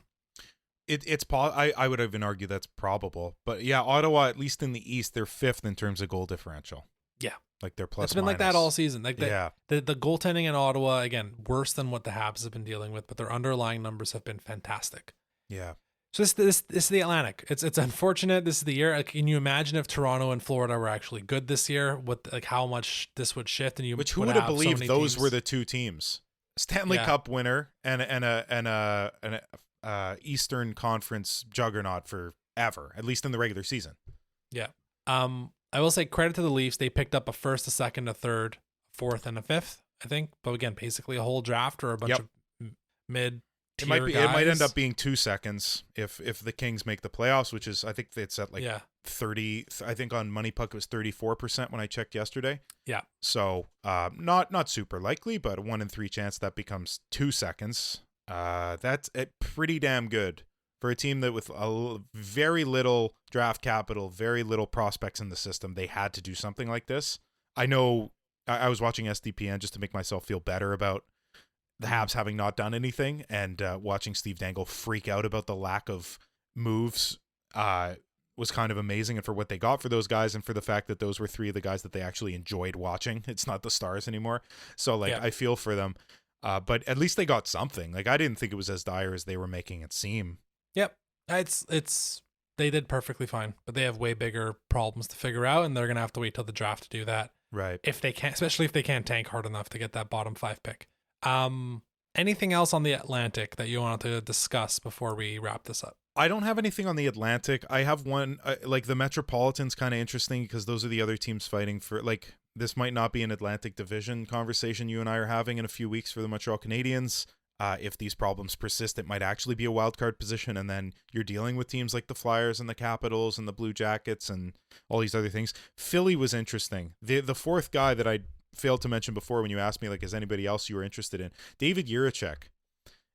I would even argue that's probable. But yeah, Ottawa, at least in the East, they're 5th in terms of goal differential. Yeah. Like they're plus. It's been minus. like that all season. Like the goaltending in Ottawa, again, worse than what the Habs have been dealing with, but their underlying numbers have been fantastic. Yeah. So this is the Atlantic. It's unfortunate. This is the year. Like, can you imagine if Toronto and Florida were actually good this year? What like how much this would shift? And who would have believed those were the 2 teams? Stanley Cup winner and an Eastern Conference juggernaut forever, at least in the regular season. Yeah. I will say credit to the Leafs. They picked up a first, a second, a third, a fourth, and a fifth, I think. But again, basically a whole draft or a bunch of mid. It might end up being 2 seconds if the Kings make the playoffs, which is I think it's at like 30. I think on Money Puck it was 34% when I checked yesterday. Yeah. So not super likely, but a 1 in 3 chance that becomes 2 seconds. That's pretty damn good. For a team that with very little draft capital, very little prospects in the system, they had to do something like this. I know I was watching SDPN just to make myself feel better about the Habs having not done anything, and watching Steve Dangle freak out about the lack of moves was kind of amazing, and for what they got for those guys and for the fact that those were 3 of the guys that they actually enjoyed watching. It's not the stars anymore. So I feel for them. But at least they got something. Like I didn't think it was as dire as they were making it seem. Yep. It's they did perfectly fine, but they have way bigger problems to figure out, and they're going to have to wait till the draft to do that. Right. If they can't, especially if they can't tank hard enough to get that bottom 5 pick. Anything else on the Atlantic that you wanted to discuss before we wrap this up? I don't have anything on the Atlantic. I have one, like the Metropolitan's kind of interesting because those are the other teams fighting for, like, this might not be an Atlantic Division conversation you and I are having in a few weeks for the Montreal Canadiens. If these problems persist, it might actually be a wild card position, and then you're dealing with teams like the Flyers and the Capitals and the Blue Jackets and all these other things. Philly was interesting. The fourth guy that I failed to mention before when you asked me, like, is anybody else you were interested in? David Jiricek.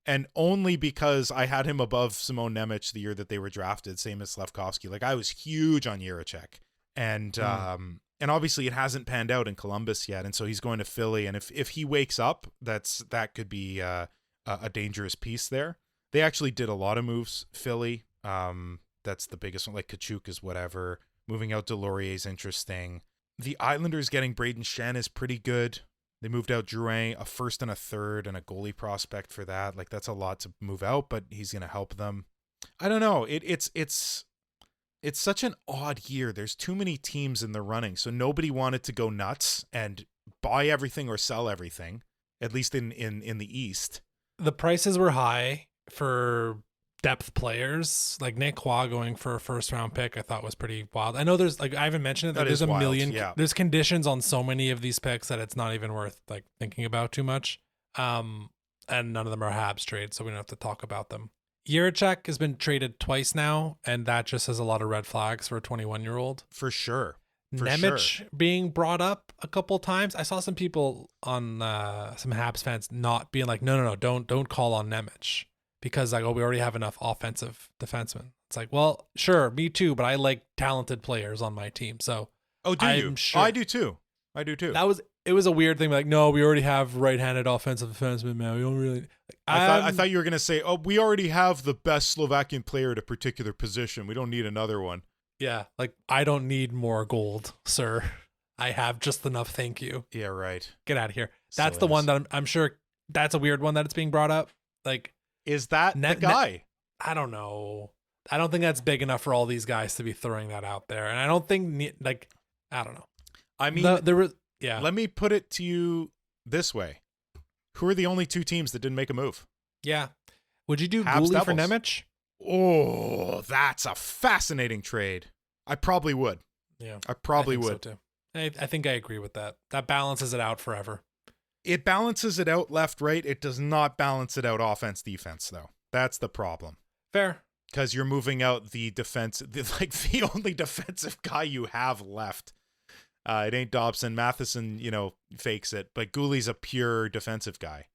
And only because I had him above Simon Nemec the year that they were drafted, same as Slavkovsky. Like, I was huge on Jiricek. And And obviously it hasn't panned out in Columbus yet, and so he's going to Philly. And if he wakes up, that could be a dangerous piece there. They actually did a lot of moves, Philly. That's the biggest one. Like Kachuk is whatever. Moving out Delorier is interesting. The Islanders getting Braden Shen is pretty good. They moved out Drouin, a first and a third, and a goalie prospect for that. Like that's a lot to move out, but he's going to help them. I don't know. It's such an odd year. There's too many teams in the running, so nobody wanted to go nuts and buy everything or sell everything. At least in the East, the prices were high for depth players. Like Nick Roy going for a first round pick, I thought was pretty wild. I know there's like I haven't mentioned it. That There's is a wild, million. yeah. There's conditions on so many of these picks that it's not even worth like thinking about too much. And none of them are Habs trades, so we don't have to talk about them. Jiricek has been traded twice now, and that just has a lot of red flags for a 21-year-old. for sure. Nemec being brought up a couple times. I saw some people on some Habs fans not being like, no, don't call on Nemec because like, oh, we already have enough offensive defensemen. It's like, well, sure, me too, but I like talented players on my team. So, Oh, do you? Sure. I do too. It was a weird thing. Like, no, we already have right-handed offensive defensemen, man. We don't really. Like, I thought you were gonna say, oh, we already have the best Slovakian player at a particular position. We don't need another one. Yeah, like I don't need more gold, sir. I have just enough. Thank you. Yeah, right. Get out of here. That's the one that I'm sure. That's a weird one that it's being brought up. Like, is that the guy? I don't know. I don't think that's big enough for all these guys to be throwing that out there, and I don't think like I don't know. I mean, there was. Yeah. Let me put it to you this way. Who are the only two teams that didn't make a move? Yeah. Would you do Habs Goalie for Devils. Nemec? Oh, that's a fascinating trade. I probably would. Yeah. I probably think would. So too. I think I agree with that. That balances it out forever. It balances it out left, right. It does not balance it out offense, defense, though. That's the problem. Fair. Because you're moving out the defense, the only defensive guy you have left. It ain't Dobson. Matheson, fakes it, but Gooley's a pure defensive guy.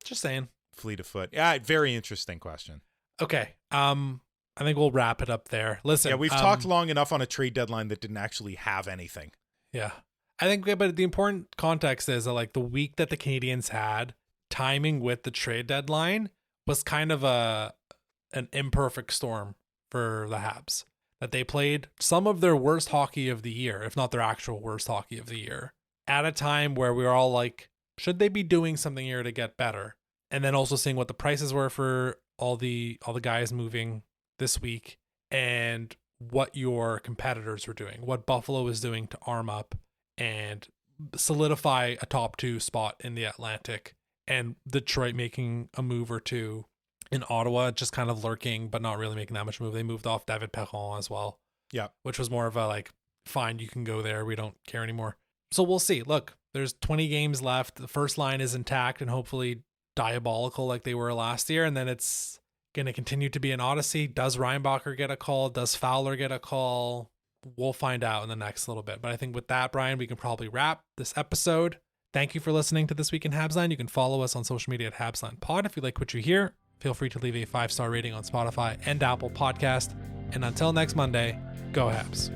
Just saying. Fleet of foot. Yeah, very interesting question. Okay. I think we'll wrap it up there. Listen. Yeah, we've talked long enough on a trade deadline that didn't actually have anything. Yeah. I think, but the important context is that like the week that the Canadiens had, timing with the trade deadline was kind of an imperfect storm for the Habs. That they played some of their worst hockey of the year, if not their actual worst hockey of the year, at a time where we were all like, should they be doing something here to get better? And then also seeing what the prices were for all the guys moving this week and what your competitors were doing, what Buffalo was doing to arm up and solidify a top 2 spot in the Atlantic, and Detroit making a move or two. In Ottawa, just kind of lurking, but not really making that much move. They moved off David Perron as well. Yeah. Which was more of a like, fine, you can go there. We don't care anymore. So we'll see. Look, there's 20 games left. The first line is intact and hopefully diabolical like they were last year. And then it's going to continue to be an odyssey. Does Reinbacher get a call? Does Fowler get a call? We'll find out in the next little bit. But I think with that, Brian, we can probably wrap this episode. Thank you for listening to This Week in Habsline. You can follow us on social media at Habsline Pod if you like what you hear. Feel free to leave a 5-star rating on Spotify and Apple Podcast. And until next Monday, go Habs.